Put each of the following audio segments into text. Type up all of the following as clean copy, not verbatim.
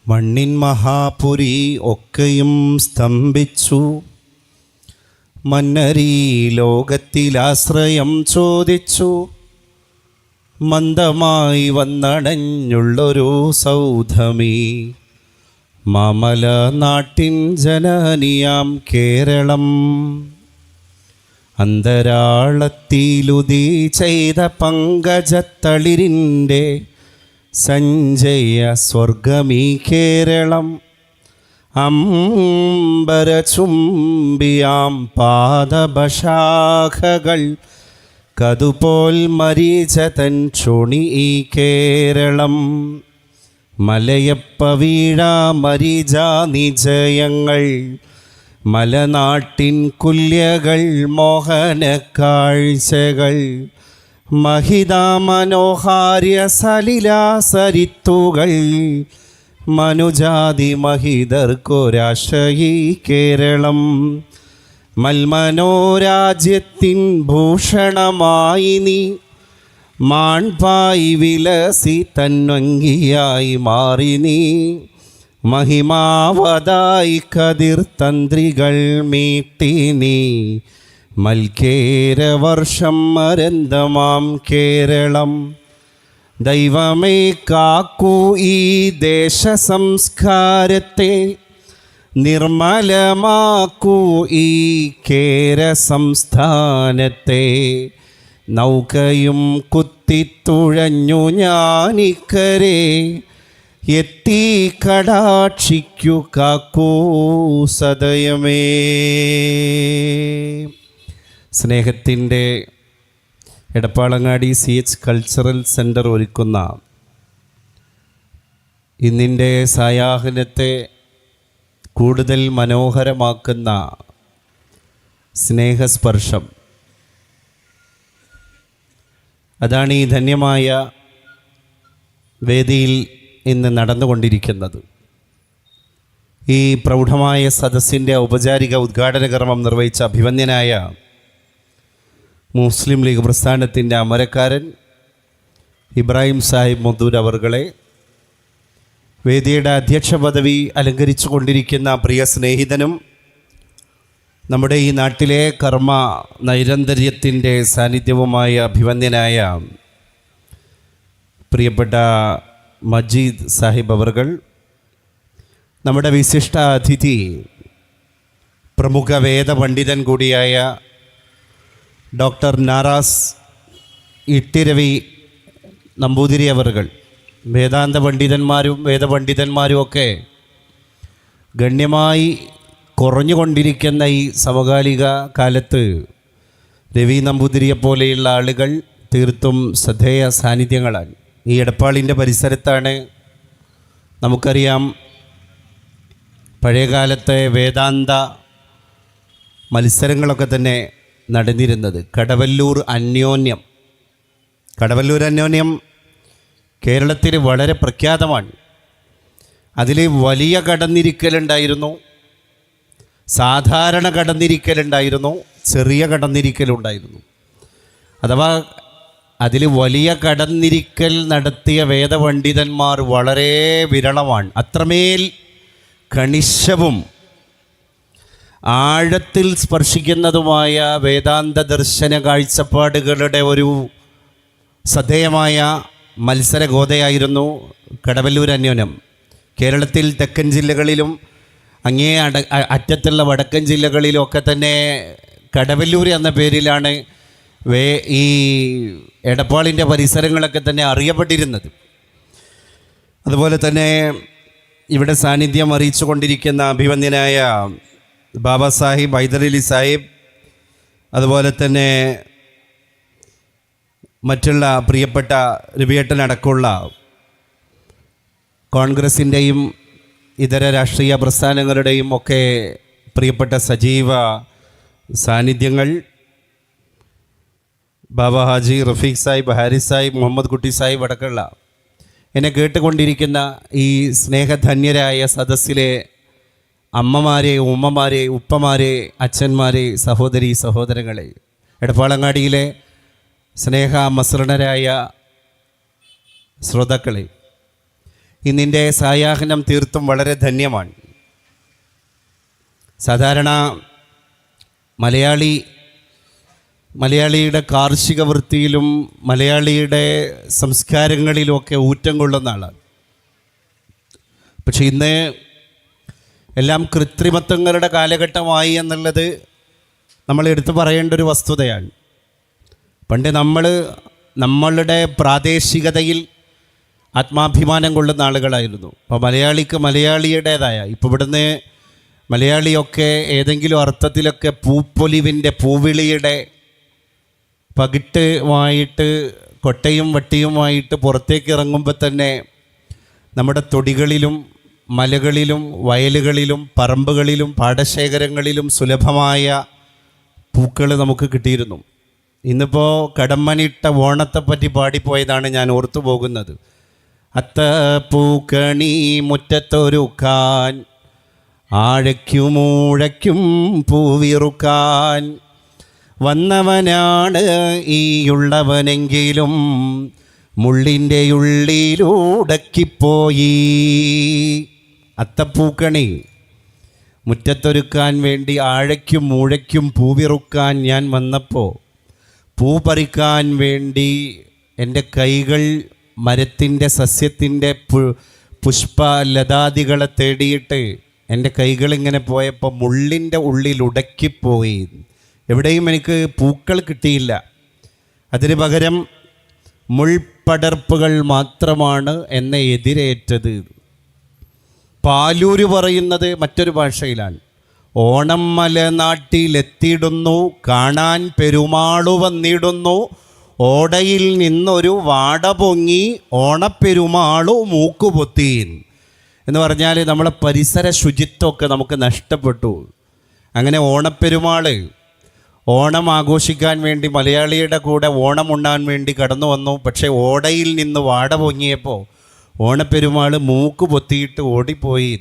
മണ്ണിൻ മഹാപുരി ഒക്കെയും സ്തംഭിച്ചു. മന്നരീ ലോകത്തിലാശ്രയം ചോദിച്ചു. മന്ദമായി വന്നണഞ്ഞുള്ളൊരു സൗധമീ മാമല നാട്ടിൻ ജനനിയാം കേരളം. അന്തരാളത്തിലുദി ചെയ്ത പങ്കജത്തളിരിൻ്റെ സഞ്ജയ സ്വർഗമീ കേരളം. അംബരചുംബിയാം പാദപശാഖകൾ കതുപോൽ മരീചതൻ ചുണി ഈ കേരളം. മലയപ്പ വീഴാ മരീച നിജയങ്ങൾ മലനാട്ടിൻ കുല്യകൾ മോഹന കാഴ്ചകൾ. മഹിതാ മനോഹാര്യ സലിലാസരിത്തുകൾ മനുജാതി മഹിതർക്കൊരാശയി കേരളം. മൽമനോരാജ്യത്തിൻ ഭൂഷണമായി നീ മാൺപായി വിലസി തന്വങ്കിയായി മാറി നീ. മഹിമാവതായി കതിർ തന്ത്രികൾ മീട്ടി നീ മൽക്കേരവർഷം മരന്തമാം കേരളം. ദൈവമേ കാക്കൂ ഈ ദേശ സംസ്കാരത്തെ, നിർമ്മലമാക്കൂ ഈ കേര സംസ്ഥാനത്തെ. നൗകയും കുത്തിത്തുഴഞ്ഞു ഞാനിക്കരെ എത്തി കടാക്ഷിക്കു കാക്കൂ സദയമേ. സ്നേഹത്തിൻ്റെ എടപ്പാളങ്ങാടി CH കൾച്ചറൽ സെൻറ്റർ ഒരുക്കുന്ന ഇന്നിൻ്റെ സായാഹ്നത്തെ കൂടുതൽ മനോഹരമാക്കുന്ന സ്നേഹസ്പർശം, അതാണ് ഈ ധന്യമായ വേദിയിൽ ഇന്ന് നടന്നുകൊണ്ടിരിക്കുന്നത്. ഈ പ്രൗഢമായ സദസ്സിൻ്റെ ഔപചാരിക ഉദ്ഘാടന കർമ്മം നിർവഹിച്ച അഭിവന്യനായ മുസ്ലിം ലീഗ് പ്രസ്ഥാനത്തിൻ്റെ അമരക്കാരൻ ഇബ്രാഹിം സാഹിബ് മുദ്ദൂർ അവർകളെ, വേദിയുടെ അധ്യക്ഷ പദവി അലങ്കരിച്ചു കൊണ്ടിരിക്കുന്ന പ്രിയ സ്നേഹിതനും നമ്മുടെ ഈ നാട്ടിലെ കർമ്മ നൈരന്തര്യത്തിൻ്റെ സാന്നിധ്യവുമായ അഭിവന്യനായ പ്രിയപ്പെട്ട മജീദ് സാഹിബ് അവർകൾ, നമ്മുടെ വിശിഷ്ട അതിഥി പ്രമുഖ വേദപണ്ഡിതൻ കൂടിയായ ഡോക്ടർ നാറാസ് ഇട്ടിരവി നമ്പൂതിരി അവർകൾ, വേദാന്ത പണ്ഡിതന്മാരും വേദപണ്ഡിതന്മാരും ഒക്കെ ഗണ്യമായി കുറഞ്ഞുകൊണ്ടിരിക്കുന്ന ഈ സമകാലിക കാലത്ത് രവി നമ്പൂതിരിയെപ്പോലെയുള്ള ആളുകൾ തീർത്തും ശ്രദ്ധേയ സാന്നിധ്യങ്ങളാണ്. ഈ എടപ്പാളിൻ്റെ പരിസരത്താണ് നമുക്കറിയാം പഴയകാലത്തെ വേദാന്ത മത്സരങ്ങളൊക്കെ തന്നെ നടന്നിരുന്നത്. കടവല്ലൂർ അന്യോന്യം കേരളത്തിൽ വളരെ പ്രഖ്യാതമാണ്. അതിൽ വലിയ കടന്നിരിക്കലുണ്ടായിരുന്നു, സാധാരണ കടന്നിരിക്കലുണ്ടായിരുന്നു, ചെറിയ കടന്നിരിക്കലുണ്ടായിരുന്നു. അഥവാ അതിൽ വലിയ കടന്നിരിക്കൽ നടത്തിയ വേദപണ്ഡിതന്മാർ വളരെ വിരളമാണ്. അത്രമേൽ കണിശവും ആഴത്തിൽ സ്പർശിക്കുന്നതുമായ വേദാന്ത ദർശന കാഴ്ചപ്പാടുകളുടെ ഒരു ശ്രദ്ധേയമായ മത്സരഗോതയായിരുന്നു കടവല്ലൂർ അന്യോന്യം. കേരളത്തിൽ തെക്കൻ ജില്ലകളിലും അങ്ങേ അറ്റത്തുള്ള വടക്കൻ ജില്ലകളിലും ഒക്കെ തന്നെ കടവല്ലൂർ എന്ന പേരിലാണ് ഈ എടപ്പാളിൻ്റെ പരിസരങ്ങളൊക്കെ തന്നെ അറിയപ്പെട്ടിരുന്നത്. അതുപോലെ തന്നെ ഇവിടെ സാന്നിധ്യം അറിയിച്ചു കൊണ്ടിരിക്കുന്ന അഭിവന്യനായ ബാബാ സാഹിബ് ഹൈദരലി സാഹിബ്, അതുപോലെ തന്നെ മറ്റുള്ള പ്രിയപ്പെട്ട രവിയേട്ടനടക്കമുള്ള കോൺഗ്രസിൻ്റെയും ഇതര രാഷ്ട്രീയ പ്രസ്ഥാനങ്ങളുടെയും ഒക്കെ പ്രിയപ്പെട്ട സജീവ സാന്നിധ്യങ്ങൾ, ബാബ ഹാജി റഫീഖ് സാഹിബ്, ഹാരിസ് സാഹിബ്, മുഹമ്മദ് കുട്ടി സാഹിബ് അടക്കമുള്ള എന്നെ കേട്ടുകൊണ്ടിരിക്കുന്ന ഈ സ്നേഹധന്യരായ സദസ്സിലെ അമ്മമാരെ, ഉമ്മമാരെ, ഉപ്പമാരെ, അച്ഛന്മാരെ, സഹോദരി സഹോദരങ്ങളെ, എടപ്പാളങ്ങാടിയിലെ സ്നേഹ മസൃണരായ ശ്രോതാക്കളെ, ഇന്നിൻ്റെ സായാഹ്നം തീർത്തും വളരെ ധന്യമാണ്. സാധാരണ മലയാളിയുടെ കാർഷിക വൃത്തിയിലും മലയാളിയുടെ സംസ്കാരങ്ങളിലുമൊക്കെ ഊറ്റം കൊള്ളുന്ന ആളാണ്. പക്ഷെ ഇന്ന് എല്ലാം കൃത്രിമത്വങ്ങളുടെ കാലഘട്ടമായി എന്നുള്ളത് നമ്മൾ എടുത്തു പറയേണ്ട ഒരു വസ്തുതയാണ്. പണ്ട് നമ്മളുടെ പ്രാദേശികതയിൽ ആത്മാഭിമാനം കൊള്ളുന്ന ആളുകളായിരുന്നു. അപ്പോൾ മലയാളിക്ക് മലയാളിയുടേതായ, ഇപ്പോൾ ഇവിടുന്ന് മലയാളിയൊക്കെ ഏതെങ്കിലും അർത്ഥത്തിലൊക്കെ പൂപ്പൊലിവിൻ്റെ പൂവിളിയുടെ പകിട്ടുമായിട്ട് കൊട്ടയും വട്ടിയുമായിട്ട് പുറത്തേക്ക് ഇറങ്ങുമ്പോൾ തന്നെ നമ്മുടെ തൊടികളിലും മലകളിലും വയലുകളിലും പറമ്പുകളിലും പാടശേഖരങ്ങളിലും സുലഭമായ പൂക്കൾ നമുക്ക് കിട്ടിയിരുന്നു. ഇന്നിപ്പോൾ കടമ്മനിട്ട ഓണത്തെപ്പറ്റി പാടിപ്പോയതാണ് ഞാൻ ഓർത്തു പോകുന്നത്. അത്തപ്പൂക്കണി മുറ്റത്തൊരുക്കാൻ, ആഴയ്ക്കുമൂഴയ്ക്കും പൂവിറുക്കാൻ, വന്നവനാണ് ഈയുള്ളവനെങ്കിലും മുള്ളിൻ്റെ ഉള്ളിലൂടക്കിപ്പോയി. അത്തപ്പൂക്കണി മുറ്റത്തൊരുക്കാൻ വേണ്ടി ആഴയ്ക്കും മൂഴയ്ക്കും പൂവിറുക്കാൻ ഞാൻ വന്നപ്പോൾ, പൂ പറിക്കാൻ വേണ്ടി എൻ്റെ കൈകൾ മരത്തിൻ്റെ സസ്യത്തിൻ്റെ പുഷ്പലതാദികളെ തേടിയിട്ട് എൻ്റെ കൈകളിങ്ങനെ പോയപ്പോൾ മുള്ളിൻ്റെ ഉള്ളിൽ ഉടക്കിപ്പോയി. എവിടെയും എനിക്ക് പൂക്കൾ കിട്ടിയില്ല. അതിന് പകരം മുൾപടർപ്പുകൾ മാത്രമാണ് എന്നെ എതിരേറ്റത്. പാലൂര് പറയുന്നത് മറ്റൊരു ഭാഷയിലാണ്. ഓണം മലനാട്ടിലെത്തിയിടുന്നു, കാണാൻ പെരുമാളു വന്നിടുന്നു, ഓടയിൽ നിന്നൊരു വാട പൊങ്ങി, ഓണപ്പെരുമാളു മൂക്കുപൊത്തി എന്ന് പറഞ്ഞാൽ നമ്മളെ പരിസര ശുചിത്വമൊക്കെ നമുക്ക് നഷ്ടപ്പെട്ടു. അങ്ങനെ ഓണപ്പെരുമാൾ ഓണം ആഘോഷിക്കാൻ വേണ്ടി മലയാളിയുടെ കൂടെ ഓണം ഉണ്ണാൻ വേണ്ടി കടന്നു വന്നു. പക്ഷേ ഓടയിൽ നിന്ന് വാട പൊങ്ങിയപ്പോൾ ഓണപ്പെരുമാൾ മൂക്ക് പൊത്തിയിട്ട് ഓടിപ്പോയി.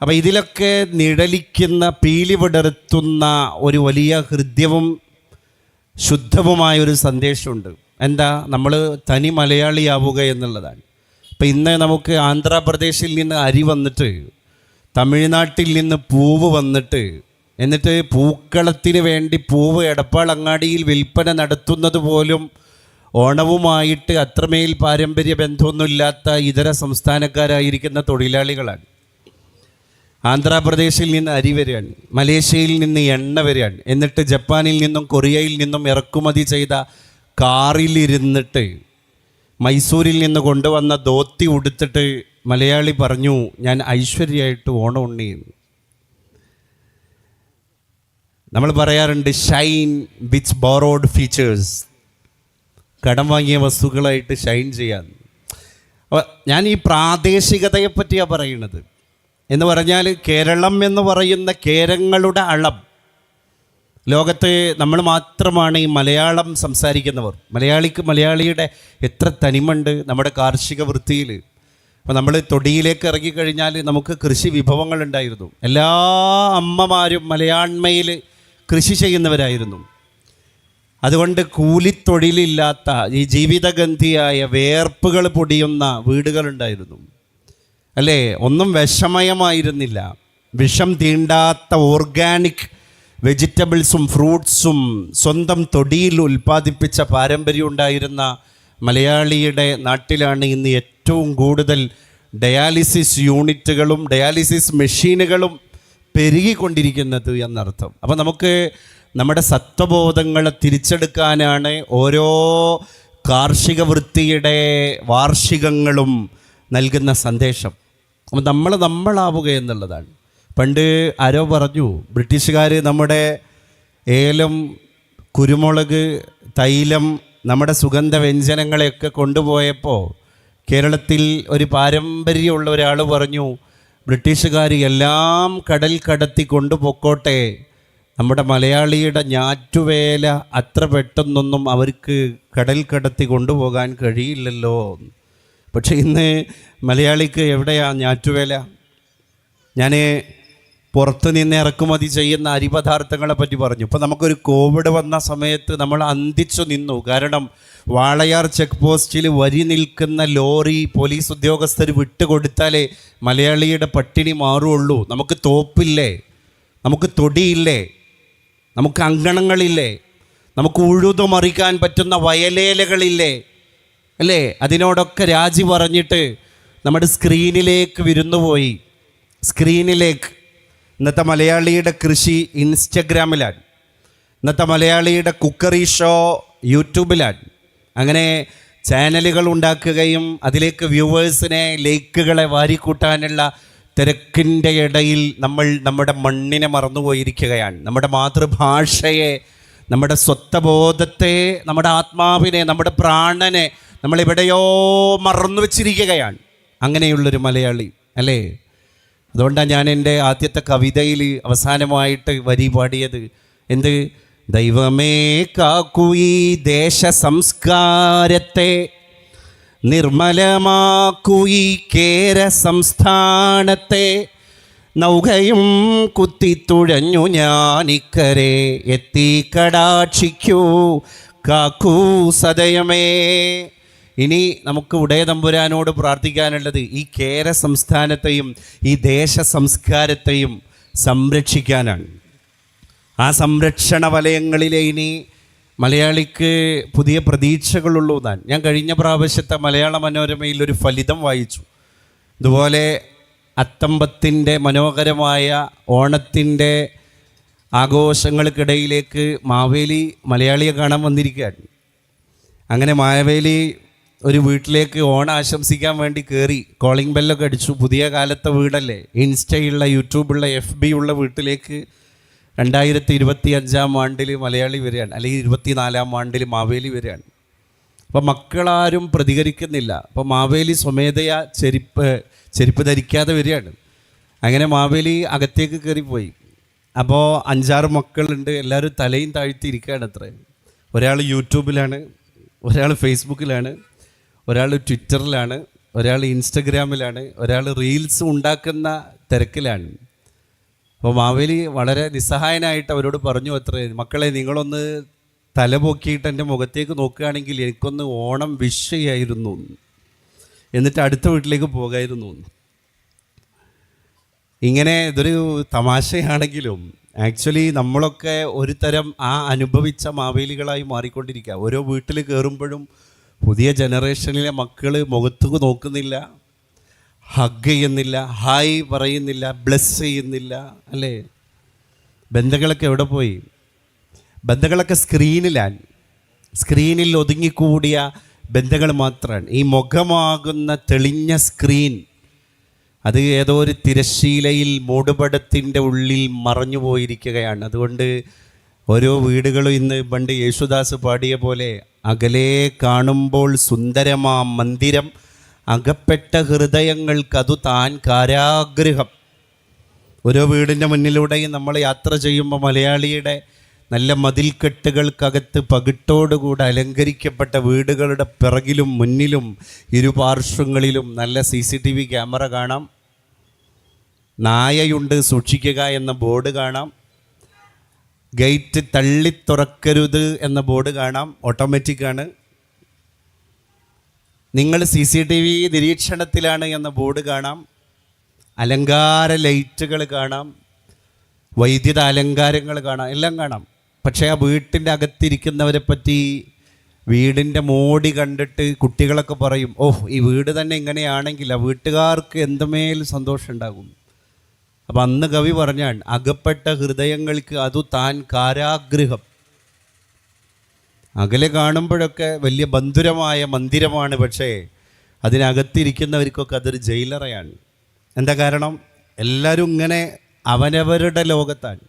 അപ്പം ഇതിലൊക്കെ നിഴലിക്കുന്ന പീലി വിടർത്തുന്ന ഒരു വലിയ ഹൃദ്യവും ശുദ്ധവുമായൊരു സന്ദേശമുണ്ട്. എന്താ? നമ്മൾ തനി മലയാളിയാവുക എന്നുള്ളതാണ്. ഇപ്പം ഇന്ന് നമുക്ക് ആന്ധ്രാപ്രദേശിൽ നിന്ന് അരി വന്നിട്ട്, തമിഴ്നാട്ടിൽ നിന്ന് പൂവ് വന്നിട്ട്, എന്നിട്ട് പൂക്കളത്തിന് വേണ്ടി പൂവ് എടപ്പാൾ അങ്ങാടിയിൽ വിൽപ്പന നടത്തുന്നത് പോലും ഓണവുമായിട്ട് അത്രമേൽ പാരമ്പര്യ ബന്ധമൊന്നുമില്ലാത്ത ഇതര സംസ്ഥാനക്കാരായിരിക്കുന്ന തൊഴിലാളികളാണ്. ആന്ധ്രാപ്രദേശിൽ നിന്ന് അരി വരികയാണ്, മലേഷ്യയിൽ നിന്ന് എണ്ണ വരികയാണ്, എന്നിട്ട് ജപ്പാനിൽ നിന്നും കൊറിയയിൽ നിന്നും ഇറക്കുമതി ചെയ്ത കാറിലിരുന്നിട്ട് മൈസൂരിൽ നിന്ന് കൊണ്ടുവന്ന ധോത്തി ഉടുത്തിട്ട് മലയാളി പറഞ്ഞു, ഞാൻ ഐശ്വര്യമായിട്ട് ഓണം ഉണ്ണിയെന്ന്. നമ്മൾ പറയാറുണ്ട് ഷൈൻ വിച്ച് ബോറോഡ് ഫീച്ചേഴ്സ്, കടം വാങ്ങിയ വസ്തുക്കളായിട്ട് ഷൈൻ ചെയ്യാൻ. അപ്പോൾ ഞാൻ ഈ പ്രാദേശികതയെപ്പറ്റിയാണ് പറയുന്നത്. എന്ന് പറഞ്ഞാൽ കേരളം എന്ന് പറയുന്ന കേരങ്ങളുടെ അളം. ലോകത്ത് നമ്മൾ മാത്രമാണ് ഈ മലയാളം സംസാരിക്കുന്നവർ. മലയാളിക്ക് മലയാളിയുടെ എത്ര തനിമയുണ്ട് നമ്മുടെ കാർഷിക വൃത്തിയിൽ. അപ്പോൾ നമ്മൾ തൊടിയിലേക്ക് ഇറങ്ങിക്കഴിഞ്ഞാൽ നമുക്ക് കൃഷി വിഭവങ്ങളുണ്ടായിരുന്നു. എല്ലാ അമ്മമാരും മലയാണ്മയിൽ കൃഷി ചെയ്യുന്നവരായിരുന്നു. അതുകൊണ്ട് കൂലിത്തൊഴിലില്ലാത്ത ഈ ജീവിതഗന്ധിയായ വേർപ്പുകൾ പൊടിയുന്ന വീടുകളുണ്ടായിരുന്നു, അല്ലേ? ഒന്നും വിഷമയമായിരുന്നില്ല. വിഷം തീണ്ടാത്ത ഓർഗാനിക് വെജിറ്റബിൾസും ഫ്രൂട്ട്സും സ്വന്തം തൊടിയിൽ ഉൽപ്പാദിപ്പിച്ച പാരമ്പര്യം ഉണ്ടായിരുന്ന മലയാളിയുടെ നാട്ടിലാണ് ഇന്ന് ഏറ്റവും കൂടുതൽ ഡയാലിസിസ് യൂണിറ്റുകളും ഡയാലിസിസ് മെഷീനുകളും പെരുകിക്കൊണ്ടിരിക്കുന്നത് എന്നർത്ഥം. അപ്പോൾ നമുക്ക് നമ്മുടെ സത്വബോധങ്ങളെ തിരിച്ചെടുക്കാനാണ് ഓരോ കാർഷിക വൃത്തിയുടെ വാർഷികങ്ങളും നൽകുന്ന സന്ദേശം. അപ്പോൾ നമ്മളാവുക എന്നുള്ളതാണ്. പണ്ട് ആരോ പറഞ്ഞു, ബ്രിട്ടീഷുകാർ നമ്മുടെ ഏലം, കുരുമുളക്, തൈലം, നമ്മുടെ സുഗന്ധ വ്യഞ്ജനങ്ങളെയൊക്കെ കൊണ്ടുപോയപ്പോൾ കേരളത്തിൽ ഒരു പാരമ്പര്യമുള്ള ഒരാൾ പറഞ്ഞു, ബ്രിട്ടീഷുകാർ എല്ലാം കടൽ കടത്തി കൊണ്ടുപോയിക്കോട്ടെ, നമ്മുടെ മലയാളിയുടെ ഞാറ്റുവേല അത്ര പെട്ടെന്നൊന്നും അവർക്ക് കടൽ കടത്തി കൊണ്ടുപോകാൻ കഴിയില്ലല്ലോ. പക്ഷേ ഇന്ന് മലയാളിക്ക് എവിടെയാണ് ഞാറ്റുവേല? ഞാൻ പുറത്ത് നിന്ന് ഇറക്കുമതി ചെയ്യുന്ന അരിപദാർത്ഥങ്ങളെ പറ്റി പറഞ്ഞു. ഇപ്പോൾ നമുക്കൊരു കോവിഡ് വന്ന സമയത്ത് നമ്മൾ അന്തിച്ചു നിന്നു. കാരണം വാളയാർ ചെക്ക് പോസ്റ്റിൽ വരി നിൽക്കുന്ന ലോറി പോലീസ് ഉദ്യോഗസ്ഥർ വിട്ടുകൊടുത്താലേ മലയാളിയുടെ പട്ടിണി മാറുള്ളൂ. നമുക്ക് തോപ്പില്ലേ, നമുക്ക് തൊടിയില്ലേ, നമുക്ക് അങ്കണങ്ങളില്ലേ, നമുക്ക് ഉഴുതുമറിക്കാൻ പറ്റുന്ന വയലേലകളില്ലേ, അല്ലേ? അതിനോടൊക്കെ രാജി പറഞ്ഞിട്ട് നമ്മുടെ സ്ക്രീനിലേക്ക് വിരുന്നുപോയി. സ്ക്രീനിലേക്ക്. ഇന്നത്തെ മലയാളിയുടെ കൃഷി ഇൻസ്റ്റഗ്രാമിലാണ്. ഇന്നത്തെ മലയാളിയുടെ കുക്കറി ഷോ യൂട്യൂബിലാണ്. അങ്ങനെ ചാനലുകൾ ഉണ്ടാക്കുകയും അതിലേക്ക് വ്യൂവേഴ്സിനെ, ലൈക്കുകളെ വാരിക്കൂട്ടാനുള്ള തിരക്കിൻ്റെ ഇടയിൽ നമ്മൾ നമ്മുടെ മണ്ണിനെ മറന്നുപോയിരിക്കുകയാണ്. നമ്മുടെ മാതൃഭാഷയെ, നമ്മുടെ സ്വത്വബോധത്തെ, നമ്മുടെ ആത്മാവിനെ, നമ്മുടെ പ്രാണനെ നമ്മളെവിടെയോ മറന്നു വച്ചിരിക്കുകയാണ്. അങ്ങനെയുള്ളൊരു മലയാളി അല്ലേ? അതുകൊണ്ടാണ് ഞാൻ എൻ്റെ ആദ്യത്തെ കവിതയിൽ അവസാനമായിട്ട് വരി പാടിയത്. എന്ത്? ദൈവമേ കാക്കൂ ഈ ദേശ സംസ്കാരത്തെ, നിർമ്മലമാക്കൂ ഈ കേര സംസ്ഥാനത്തെ, നൗകയും കുത്തിത്തുഴഞ്ഞു ഞാനിക്കരെ എത്തി കടാക്ഷിക്കൂ കാക്കൂ സദയമേ. ഇനി നമുക്ക് ഉടയതമ്പുരാനോട് പ്രാർത്ഥിക്കാനുള്ളത് ഈ കേര സംസ്ഥാനത്തെയും ഈ ദേശ സംസ്കാരത്തെയും സംരക്ഷിക്കാനാണ്. ആ സംരക്ഷണ വലയങ്ങളിലെ ഇനി മലയാളിക്ക് പുതിയ പ്രതീക്ഷകളുള്ളൂ. ഞാൻ കഴിഞ്ഞ പ്രാവശ്യത്തെ മലയാള മനോരമയിൽ ഒരു ഫലിതം വായിച്ചു. ഇതുപോലെ അത്തമ്പത്തിൻ്റെ മനോഹരമായ ഓണത്തിൻ്റെ ആഘോഷങ്ങൾക്കിടയിലേക്ക് മാവേലി മലയാളിയെ കാണാൻ വന്നിരിക്കുകയാണ്. അങ്ങനെ മാവേലി ഒരു വീട്ടിലേക്ക് ഓണം ആശംസിക്കാൻ വേണ്ടി കയറി. കോളിംഗ് ബെല്ലൊക്കെ അടിച്ചു. പുതിയ കാലത്തെ വീടല്ലേ, ഇൻസ്റ്റയുള്ള, യൂട്യൂബുള്ള, FB ഉള്ള വീട്ടിലേക്ക് 2025 ആണ്ടിൽ മലയാളി വരികയാണ്, അല്ലെങ്കിൽ 24 ആണ്ടിൽ മാവേലി വരികയാണ്. അപ്പോൾ മക്കളാരും പ്രതികരിക്കുന്നില്ല. അപ്പോൾ മാവേലി സ്വമേധയാ ചെരുപ്പ് ധരിക്കാതെ വരികയാണ്. അങ്ങനെ മാവേലി അകത്തേക്ക് കയറിപ്പോയി. അപ്പോൾ 5-6 മക്കളുണ്ട്. എല്ലാവരും തലയും താഴ്ത്തി ഇരിക്കുകയാണ്. അത്ര ഒരാൾ യൂട്യൂബിലാണ്, ഒരാൾ ഫേസ്ബുക്കിലാണ്, ഒരാൾ ട്വിറ്ററിലാണ്, ഒരാൾ ഇൻസ്റ്റഗ്രാമിലാണ്, ഒരാൾ റീൽസ് ഉണ്ടാക്കുന്ന തിരക്കിലാണ്. അപ്പോൾ മാവേലി വളരെ നിസ്സഹായനായിട്ട് അവരോട് പറഞ്ഞു, അത്ര മക്കളെ, നിങ്ങളൊന്ന് തല പൊക്കിയിട്ട് എൻ്റെ മുഖത്തേക്ക് നോക്കുകയാണെങ്കിൽ എനിക്കൊന്ന് ഓണം വിഷ് ചെയ്യായിരുന്നു, എന്നിട്ട് അടുത്ത വീട്ടിലേക്ക് പോകായിരുന്നു. ഇങ്ങനെ ഇതൊരു തമാശയാണെങ്കിലും ആക്ച്വലി നമ്മളൊക്കെ ഒരു തരം ആ അനുഭവിച്ച മാവേലികളായി മാറിക്കൊണ്ടിരിക്കുക. ഓരോ വീട്ടിൽ കയറുമ്പോഴും പുതിയ ജനറേഷനിലെ മക്കൾ മുഖത്തേക്ക് നോക്കുന്നില്ല, ഹഗ് ചെയ്യുന്നില്ല, ഹായ് പറയുന്നില്ല, ബ്ലെസ് ചെയ്യുന്നില്ല, അല്ലേ? ബന്ധങ്ങളൊക്കെ എവിടെ പോയി? ബന്ധങ്ങളൊക്കെ സ്ക്രീനിലാണ്. സ്ക്രീനിൽ ഒതുങ്ങിക്കൂടിയ ബന്ധങ്ങൾ മാത്രമാണ്. ഈ മുഖമാകുന്ന തെളിഞ്ഞ സ്ക്രീൻ അത് ഏതോ ഒരു തിരശ്ശീലയിൽ മൂടുപടത്തിൻ്റെ ഉള്ളിൽ മറഞ്ഞു പോയിരിക്കുകയാണ്. അതുകൊണ്ട് ഓരോ വീടുകളും ഇന്ന് പണ്ട് യേശുദാസ് പാടിയ പോലെ, അകലെ കാണുമ്പോൾ സുന്ദരമാം മന്ദിരം, അകപ്പെട്ട ഹൃദയങ്ങൾക്കതു താൻ കാരാഗ്രഹം. ഓരോ വീടിൻ്റെ മുന്നിലൂടെയും നമ്മൾ യാത്ര ചെയ്യുമ്പോൾ മലയാളിയുടെ നല്ല മതിൽക്കെട്ടുകൾക്കകത്ത് പകിട്ടോടുകൂടെ അലങ്കരിക്കപ്പെട്ട വീടുകളുടെ പിറകിലും മുന്നിലും ഇരുപാർശ്വങ്ങളിലും നല്ല CCTV ക്യാമറ കാണാം. നായയുണ്ട് സൂക്ഷിക്കുക എന്ന ബോർഡ് കാണാം. ഗേറ്റ് തള്ളി തുറക്കരുത് എന്ന ബോർഡ് കാണാം, ഓട്ടോമാറ്റിക്കാണ്. നിങ്ങൾ CCTV നിരീക്ഷണത്തിലാണ് എന്ന ബോർഡ് കാണാം. അലങ്കാര ലൈറ്റുകൾ കാണാം, വൈദ്യുത അലങ്കാരങ്ങൾ കാണാം, എല്ലാം കാണാം. പക്ഷേ ആ വീട്ടിൻ്റെ അകത്തിരിക്കുന്നവരെ പറ്റി, വീടിൻ്റെ മോടി കണ്ടിട്ട് കുട്ടികളൊക്കെ പറയും, ഓഹ് ഈ വീട് തന്നെ ഇങ്ങനെയാണെങ്കിൽ ആ വീട്ടുകാർക്ക് എന്തുമേൽ സന്തോഷം ഉണ്ടാകും. അപ്പം അന്ന് കവി പറഞ്ഞാണ്, അകപ്പെട്ട ഹൃദയങ്ങൾക്ക് അതു താൻ കാരാഗ്രഹം. അകലെ കാണുമ്പോഴൊക്കെ വലിയ ബന്ധുരമായ മന്ദിരമാണ്, പക്ഷേ അതിനകത്തിരിക്കുന്നവർക്കൊക്കെ അതൊരു ജയിലറയാണ്. എന്താ കാരണം? എല്ലാവരും ഇങ്ങനെ അവനവരുടെ ലോകത്താണ്.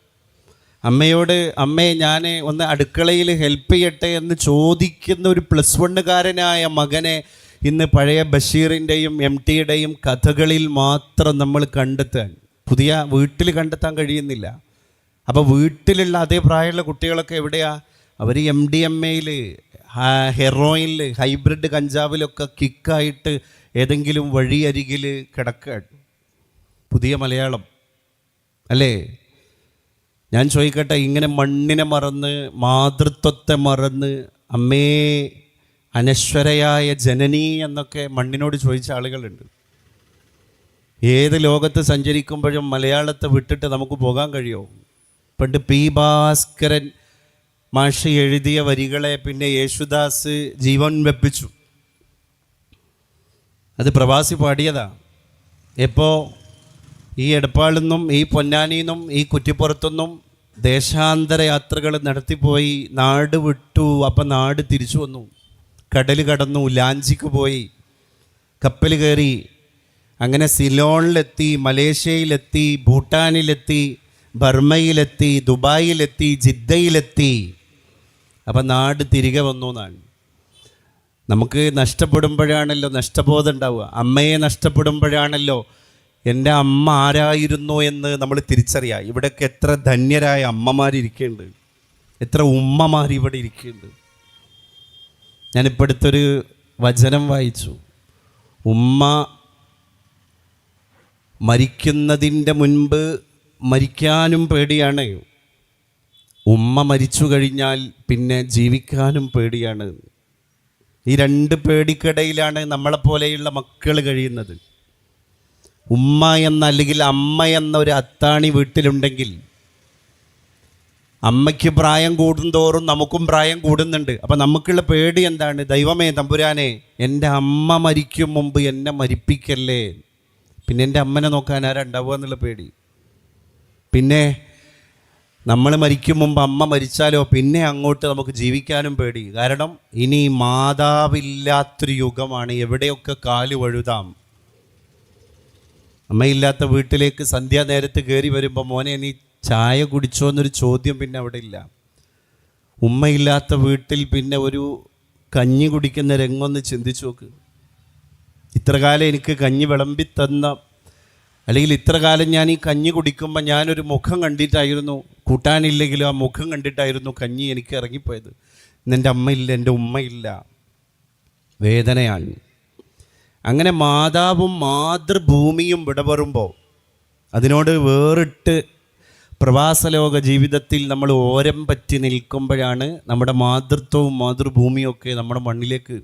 അമ്മയോട്, അമ്മേ ഞാൻ ഒന്ന് അടുക്കളയിൽ ഹെൽപ്പ് ചെയ്യട്ടെ എന്ന് ചോദിക്കുന്ന ഒരു +1കാരനായ മകനെ ഇന്ന് പഴയ ബഷീറിൻ്റെയും MTയുടെയും കഥകളിൽ മാത്രം നമ്മൾ കണ്ടെത്താൻ, പുതിയ വീട്ടിൽ കണ്ടെത്താൻ കഴിയുന്നില്ല. അപ്പോൾ വീട്ടിലുള്ള അതേ പ്രായമുള്ള കുട്ടികളൊക്കെ എവിടെയാ? അവർ MDMAയിൽ, ഹെറോയിനിൽ, ഹൈബ്രിഡ് കഞ്ചാവിലൊക്കെ കിക്കായിട്ട് ഏതെങ്കിലും വഴിയരികിൽ കിടക്കുകയാണ്. പുതിയ മലയാളം അല്ലേ? ഞാൻ ചോദിക്കട്ടെ, ഇങ്ങനെ മണ്ണിനെ മറന്ന് മാതൃത്വത്തെ മറന്ന് അമ്മേ അനശ്വരയായ ജനനി എന്നൊക്കെ മണ്ണിനോട് ചോദിച്ച ആളുകളുണ്ട്. ഏത് ലോകത്ത് സഞ്ചരിക്കുമ്പോഴും മലയാളത്തെ വിട്ടിട്ട് നമുക്ക് പോകാൻ കഴിയുമോ? പണ്ട് പി ഭാസ്കരൻ മാഷി എഴുതിയ വരികളെ പിന്നെ യേശുദാസ് ജീവൻ വെപ്പിച്ചു. അത് പ്രവാസി പാടിയതാ. എപ്പോൾ ഈ എടപ്പാളിൽ ഈ പൊന്നാനിയിൽ ഈ കുറ്റിപ്പുറത്തുനിന്നും ദേശാന്തര യാത്രകൾ നടത്തിപ്പോയി നാട് വിട്ടു. അപ്പം നാട് തിരിച്ചു വന്നു, കടൽ കടന്നു, ലാഞ്ചിക്ക് പോയി, കപ്പൽ കയറി, അങ്ങനെ സിലോണിലെത്തി, മലേഷ്യയിലെത്തി, ഭൂട്ടാനിലെത്തി, ബർമ്മയിലെത്തി, ദുബായിലെത്തി, ജിദ്ദയിലെത്തി. അപ്പം നാട് തിരികെ വന്നു എന്നാണ്. നമുക്ക് നഷ്ടപ്പെടുമ്പോഴാണല്ലോ നഷ്ടബോധം ഉണ്ടാവുക. അമ്മയെ നഷ്ടപ്പെടുമ്പോഴാണല്ലോ എൻ്റെ അമ്മ ആരായിരുന്നു എന്ന് നമ്മൾ തിരിച്ചറിയുക. ഇവിടെയൊക്കെ എത്ര ധന്യരായ അമ്മമാരിയ്ക്കുന്നുണ്ട്, എത്ര ഉമ്മമാർ ഇവിടെ ഇരിക്കുന്നുണ്ട്. ഞാനിപ്പോൾ അടുത്തൊരു വചനം വായിച്ചു. ഉമ്മ മരിക്കുന്നതിൻ്റെ മുൻപ് മരിക്കാനും പേടിയാണ്, ഉമ്മ മരിച്ചു കഴിഞ്ഞാൽ പിന്നെ ജീവിക്കാനും പേടിയാണ്. ഈ രണ്ട് പേടിക്കിടയിലാണ് നമ്മളെപ്പോലെയുള്ള മക്കൾ കഴിയുന്നത്. ഉമ്മ എന്ന അല്ലെങ്കിൽ അമ്മ എന്ന ഒരു അത്താണി വീട്ടിലുണ്ടെങ്കിൽ അമ്മയ്ക്ക് പ്രായം കൂടുന്തോറും നമുക്കും പ്രായം കൂടുന്നുണ്ട്. അപ്പം നമുക്കുള്ള പേടി എന്താണ്? ദൈവമേ തമ്പുരാനെ, എൻ്റെ അമ്മ മരിക്കും മുമ്പ് എന്നെ മരിപ്പിക്കല്ലേ. പിന്നെ എൻ്റെ അമ്മനെ നോക്കാൻ ആരാ ഉണ്ടാവുക എന്നുള്ള പേടി. പിന്നെ നമ്മൾ മരിക്കും മുമ്പ് അമ്മ മരിച്ചാലോ പിന്നെ അങ്ങോട്ട് നമുക്ക് ജീവിക്കാനും പേടി. കാരണം ഇനി മാതാവില്ലാത്തൊരു യുഗമാണ്. എവിടെയൊക്കെ കാല് വഴുതാം. അമ്മയില്ലാത്ത വീട്ടിലേക്ക് സന്ധ്യാനേരത്ത് കയറി വരുമ്പോൾ മോനെ നീ ചായ കുടിച്ചോ എന്നൊരു ചോദ്യം പിന്നെ അവിടെ ഇല്ല. ഉമ്മയില്ലാത്ത വീട്ടിൽ പിന്നെ ഒരു കഞ്ഞി കുടിക്കുന്ന രംഗമൊന്ന് ചിന്തിച്ചു നോക്ക്. ഇത്ര കാലം എനിക്ക് കഞ്ഞി വിളമ്പി തന്ന, അല്ലെങ്കിൽ ഇത്ര കാലം ഞാൻ ഈ കഞ്ഞി കുടിക്കുമ്പോൾ ഞാനൊരു മുഖം കണ്ടിട്ടായിരുന്നു, കൂട്ടാനില്ലെങ്കിലും ആ മുഖം കണ്ടിട്ടായിരുന്നു കഞ്ഞി എനിക്ക് ഇറങ്ങിപ്പോയത്. ഇന്നെൻ്റെ അമ്മയില്ല, എൻ്റെ ഉമ്മയില്ല. വേദനയാണ്. അങ്ങനെ മാതാവും മാതൃഭൂമിയും വിടപെറുമ്പോൾ അതിനോട് വേറിട്ട് പ്രവാസലോക ജീവിതത്തിൽ നമ്മൾ ഓരം പറ്റി നിൽക്കുമ്പോഴാണ് നമ്മുടെ മാതൃത്വവും മാതൃഭൂമിയും ഒക്കെ നമ്മുടെ മണ്ണിലേക്ക്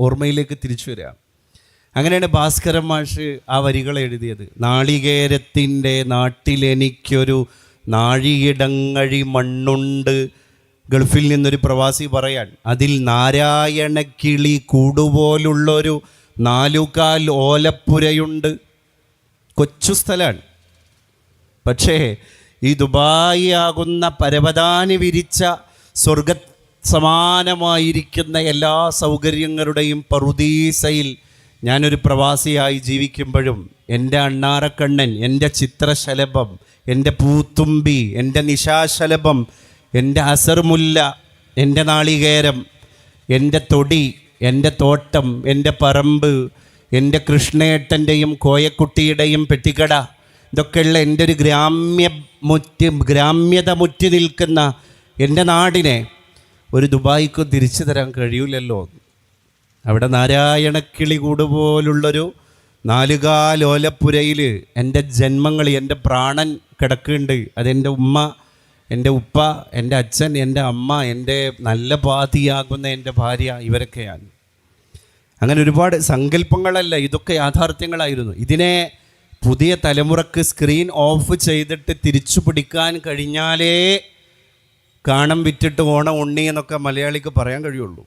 ഓർമ്മയിലേക്ക് തിരിച്ചു വരിക. അങ്ങനെയാണ് ഭാസ്കരൻ മാഷ് ആ വരികൾ എഴുതിയത്. നാളികേരത്തിൻ്റെ നാട്ടിലെനിക്കൊരു നാഴിയിടങ്ങഴി മണ്ണുണ്ട്. ഗൾഫിൽ നിന്നൊരു പ്രവാസി പറയാൻ, അതിൽ നാരായണക്കിളി കൂടുപോലുള്ളൊരു 4 കാൽ ഓലപ്പുരയുണ്ട്. കൊച്ചു സ്ഥലമാണ്. പക്ഷേ ഈ ദുബായി ആകുന്ന പരവതാനി വിരിച്ച സ്വർഗ സമാനമായിരിക്കുന്ന എല്ലാ സൗകര്യങ്ങളുടെയും പറുദീസയിൽ ഞാനൊരു പ്രവാസിയായി ജീവിക്കുമ്പോഴും എൻ്റെ അണ്ണാറക്കണ്ണൻ, എൻ്റെ ചിത്രശലഭം, എൻ്റെ പൂത്തുമ്പി, എൻ്റെ നിശാശലഭം, എൻ്റെ അസർമുല്ല, എൻ്റെ നാളികേരം, എൻ്റെ തൊടി, എൻ്റെ തോട്ടം, എൻ്റെ പറമ്പ്, എൻ്റെ കൃഷ്ണേട്ടൻ്റെയും കോയക്കുട്ടിയുടെയും പെട്ടിക്കട, ഇതൊക്കെയുള്ള എൻ്റെ ഒരു ഗ്രാമ്യത മുറ്റി നിൽക്കുന്ന എൻ്റെ നാടിനെ ഒരു ദുബായിക്ക് തിരിച്ചു തരാൻ കഴിയില്ലല്ലോ. അവിടെ നാരായണക്കിളി കൂടുപോലുള്ളൊരു 4 കാൽ ഓലപ്പുരയിൽ എൻ്റെ ജന്മങ്ങൾ, എൻ്റെ പ്രാണൻ കിടക്കുന്നുണ്ട്. അതെൻ്റെ ഉമ്മ, എൻ്റെ ഉപ്പ, എൻ്റെ അച്ഛൻ, എൻ്റെ അമ്മ, എൻ്റെ നല്ല പാതിയാകുന്ന എൻ്റെ ഭാര്യ, ഇവരൊക്കെയാണ്. അങ്ങനെ ഒരുപാട് സങ്കല്പങ്ങളല്ല, ഇതൊക്കെ യാഥാർത്ഥ്യങ്ങളായിരുന്നു. ഇതിനെ പുതിയ തലമുറക്ക് സ്ക്രീൻ ഓഫ് ചെയ്തിട്ട് തിരിച്ചു പിടിക്കാൻ കഴിഞ്ഞാലേ കാണം വിറ്റിട്ട് ഓണം ഉണ്ണി എന്നൊക്കെ മലയാളിക്ക് പറയാൻ കഴിയുള്ളൂ.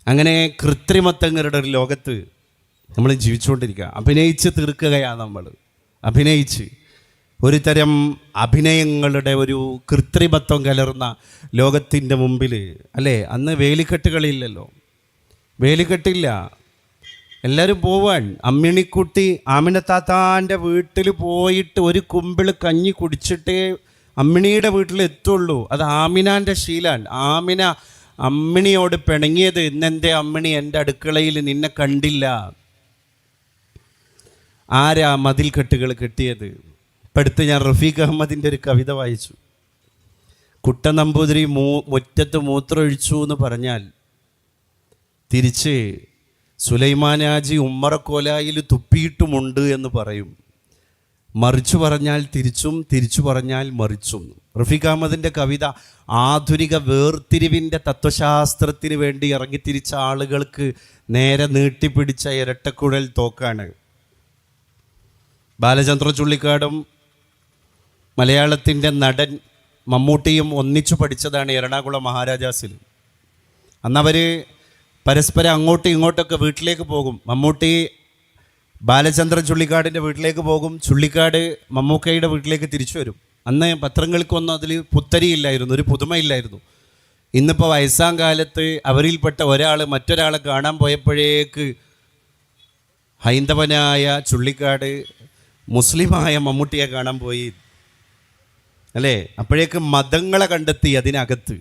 അങ്ങനെ കൃത്രിമത്വങ്ങളുടെ ഒരു ലോകത്ത് നമ്മൾ ജീവിച്ചുകൊണ്ടിരിക്കുക. അഭിനയിച്ച് തീർക്കുകയാണ് നമ്മൾ. അഭിനയിച്ച് ഒരു തരം അഭിനയങ്ങളുടെ ഒരു കൃത്രിമത്വം കലർന്ന ലോകത്തിൻ്റെ മുമ്പിൽ അല്ലേ. അന്ന് വേലിക്കെട്ടുകളില്ലല്ലോ, വേലിക്കെട്ടില്ല. എല്ലാവരും പോവാൻ. അമ്മിണിക്കുട്ടി ആമിനത്താത്താൻ്റെ വീട്ടിൽ പോയിട്ട് ഒരു കുമ്പിൾ കഞ്ഞി കുടിച്ചിട്ടേ അമ്മിണിയുടെ വീട്ടിൽ എത്തുള്ളൂ. അത് ആമിനാൻ്റെ ശീലാണ്. ആമിന അമ്മിണിയോട് പിണങ്ങിയത്, ഇന്നെൻ്റെ അമ്മിണി എൻ്റെ അടുക്കളയിൽ നിന്നെ കണ്ടില്ല. ആരാ മതിൽക്കെട്ടുകൾ കെട്ടിയത്? ഇപ്പം അടുത്ത് ഞാൻ റഫീഖ് അഹമ്മദിൻ്റെ ഒരു കവിത വായിച്ചു. കുട്ടൻ നമ്പൂതിരി മുറ്റത്ത് മൂത്രമൊഴിച്ചു എന്ന് പറഞ്ഞാൽ തിരിച്ച് സുലൈമാനാജി ഉമ്മറക്കോലായിൽ തുപ്പിയിട്ടുമുണ്ട് എന്ന് പറയും. മറിച്ചു പറഞ്ഞാൽ തിരിച്ചും, തിരിച്ചു പറഞ്ഞാൽ മറിച്ചും. റഫീഖ് അഹമ്മദിൻ്റെ കവിത ആധുനിക വേർതിരിവിൻ്റെ തത്വശാസ്ത്രത്തിന് വേണ്ടി ഇറങ്ങിത്തിരിച്ച ആളുകൾക്ക് നേരെ നീട്ടിപ്പിടിച്ച ഇരട്ടക്കുഴൽ തോക്കാണ്. ബാലചന്ദ്ര ചുള്ളിക്കാടും മലയാളത്തിൻ്റെ നടൻ മമ്മൂട്ടിയും ഒന്നിച്ചു പഠിച്ചതാണ് എറണാകുളം മഹാരാജാസിൽ. അന്നവർ പരസ്പരം അങ്ങോട്ടും ഇങ്ങോട്ടൊക്കെ വീട്ടിലേക്ക് പോകും. മമ്മൂട്ടി ബാലചന്ദ്ര ചുള്ളിക്കാടിൻ്റെ വീട്ടിലേക്ക് പോകും, ചുള്ളിക്കാട് മമ്മൂക്കയുടെ വീട്ടിലേക്ക് തിരിച്ചു വരും. അന്ന് പത്രങ്ങൾക്കൊന്നും അതിൽ പുത്തരിയില്ലായിരുന്നു, ഒരു പുതുമയില്ലായിരുന്നു. ഇന്നിപ്പോൾ വയസ്സാം കാലത്ത് അവരിൽപ്പെട്ട ഒരാൾ മറ്റൊരാളെ കാണാൻ പോയപ്പോഴേക്ക് ഹൈന്ദവനായ ചുള്ളിക്കാട് മുസ്ലിമായ മമ്മൂട്ടിയെ കാണാൻ പോയി അല്ലേ? അപ്പോഴേക്ക് മതങ്ങളെ കണ്ടെത്തി അതിനകത്ത്.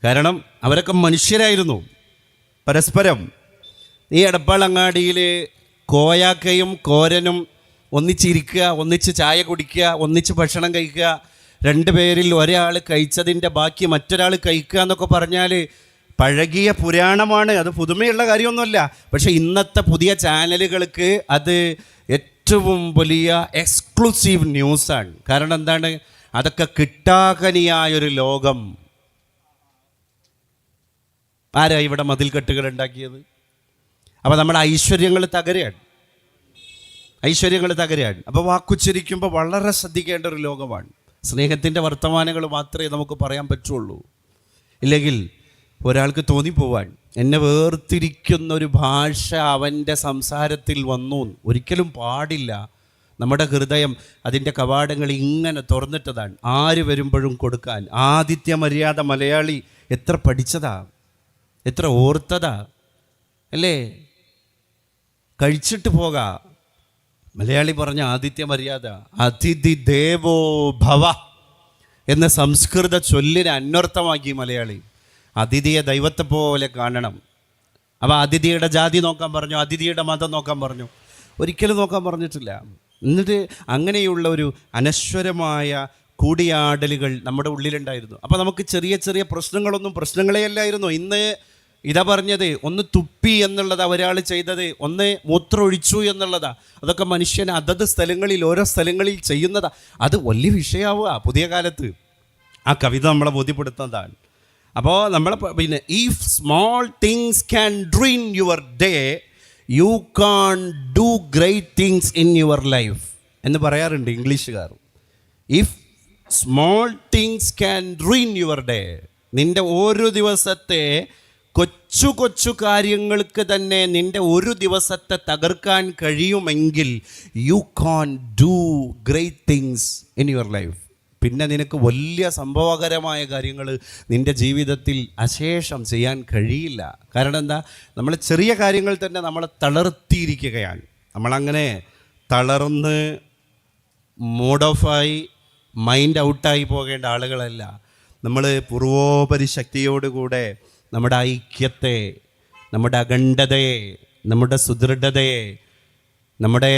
കാരണം അവരൊക്കെ മനുഷ്യരായിരുന്നു പരസ്പരം. ഈ എടപ്പാളങ്ങാടിയിൽ കോയാക്കയും കോരനും ഒന്നിച്ചിരിക്കുക, ഒന്നിച്ച് ചായ കുടിക്കുക, ഒന്നിച്ച് ഭക്ഷണം കഴിക്കുക, രണ്ടുപേരിൽ ഒരാൾ കഴിച്ചതിൻ്റെ ബാക്കി മറ്റൊരാൾ കഴിക്കുക എന്നൊക്കെ പറഞ്ഞാൽ പഴകിയ പുരാണമാണ്. അത് പുതുമയുള്ള കാര്യമൊന്നുമല്ല. പക്ഷേ ഇന്നത്തെ പുതിയ ചാനലുകൾക്ക് അത് ഏറ്റവും വലിയ എക്സ്ക്ലൂസീവ് ന്യൂസാണ്. കാരണം എന്താണ്? അതൊക്കെ കിട്ടാക്കനിയായൊരു ലോകം. ആരാ ഇവിടെ മതിൽക്കെട്ടുകൾ ഉണ്ടാക്കിയത്? അപ്പോൾ നമ്മുടെ ഐശ്വര്യങ്ങൾ തകരുകയാണ്. അപ്പോൾ വാക്കുച്ചരിക്കുമ്പോൾ വളരെ ശ്രദ്ധിക്കേണ്ട ഒരു ലോകമാണ്. സ്നേഹത്തിൻ്റെ വർത്തമാനങ്ങൾ മാത്രമേ നമുക്ക് പറയാൻ പറ്റുള്ളൂ. ഇല്ലെങ്കിൽ ഒരാൾക്ക് തോന്നിപ്പോവാൻ എന്നെ വേർതിരിക്കുന്നൊരു ഭാഷ അവൻ്റെ സംസാരത്തിൽ വന്നു. ഒരിക്കലും പാടില്ല. നമ്മുടെ ഹൃദയം അതിൻ്റെ കവാടങ്ങൾ ഇങ്ങനെ തുറന്നിട്ടതാണ്, ആര് വരുമ്പോഴും കൊടുക്കാൻ. ആതിഥ്യ മര്യാദ മലയാളി എത്ര പഠിച്ചതാ, എത്ര ഓർത്തതാ അല്ലേ? കഴിച്ചിട്ട് പോകാം. മലയാളി പറഞ്ഞ ആതിഥ്യ മര്യാദ, അതിഥി ദേവോ ഭവ എന്ന സംസ്കൃത ചൊല്ലിനെ അന്വർത്ഥമാക്കി മലയാളി. അതിഥിയെ ദൈവത്തെ പോലെ കാണണം. അപ്പോൾ അതിഥിയുടെ ജാതി നോക്കാൻ പറഞ്ഞു, അതിഥിയുടെ മതം നോക്കാൻ പറഞ്ഞു, ഒരിക്കലും നോക്കാൻ പറഞ്ഞിട്ടില്ല. എന്നിട്ട് അങ്ങനെയുള്ള ഒരു അനശ്വരമായ കൂടിയാടലുകൾ നമ്മുടെ ഉള്ളിലുണ്ടായിരുന്നു. അപ്പോൾ നമുക്ക് ചെറിയ ചെറിയ പ്രശ്നങ്ങളൊന്നും പ്രശ്നങ്ങളേ അല്ലായിരുന്നു. ഇന്ന് ഇതാ പറഞ്ഞത്, ഒന്ന് തുപ്പി എന്നുള്ളത് ഒരാൾ ചെയ്തത്, ഒന്ന് മൂത്രമൊഴിച്ചു എന്നുള്ളതാ. അതൊക്കെ മനുഷ്യൻ അതത് സ്ഥലങ്ങളിൽ ഓരോ സ്ഥലങ്ങളിൽ ചെയ്യുന്നതാ. അത് വലിയ വിഷയമാവുക പുതിയ കാലത്ത്. ആ കവിത നമ്മളെ ബോധ്യപ്പെടുത്തുന്നതാണ്. അപ്പോൾ നമ്മൾ പിന്നെ if small things can drain your day you can do great things in your life എന്ന് പറയാറുണ്ട് ഇംഗ്ലീഷുകാർ. If small things can drain your day, നിൻ്റെ ഓരോ ദിവസത്തെ കൊച്ചു കൊച്ചു കാര്യങ്ങൾക്ക് തന്നെ നിൻ്റെ ഒരു ദിവസത്തെ തകർക്കാൻ കഴിയുമെങ്കിൽ you can do great things in your life. പിന്നെ നിനക്ക് വലിയ സംഭവകരമായ കാര്യങ്ങൾ നിൻ്റെ ജീവിതത്തിൽ അശേഷം ചെയ്യാൻ കഴിയില്ല. കാരണം എന്താ? നമ്മൾ ചെറിയ കാര്യങ്ങൾ തന്നെ നമ്മളെ തളർത്തിയിരിക്കുകയാണ്. നമ്മളങ്ങനെ തളർന്ന് മൂഡ് ഓഫായി മൈൻഡ് ഔട്ടായി പോകേണ്ട ആളുകളല്ല. നമ്മൾ പൂർവോപരി ശക്തിയോടുകൂടെ നമ്മുടെ ഐക്യത്തെ, നമ്മുടെ അഖണ്ഡതയെ, നമ്മുടെ സുദൃഢതയെ, നമ്മുടെ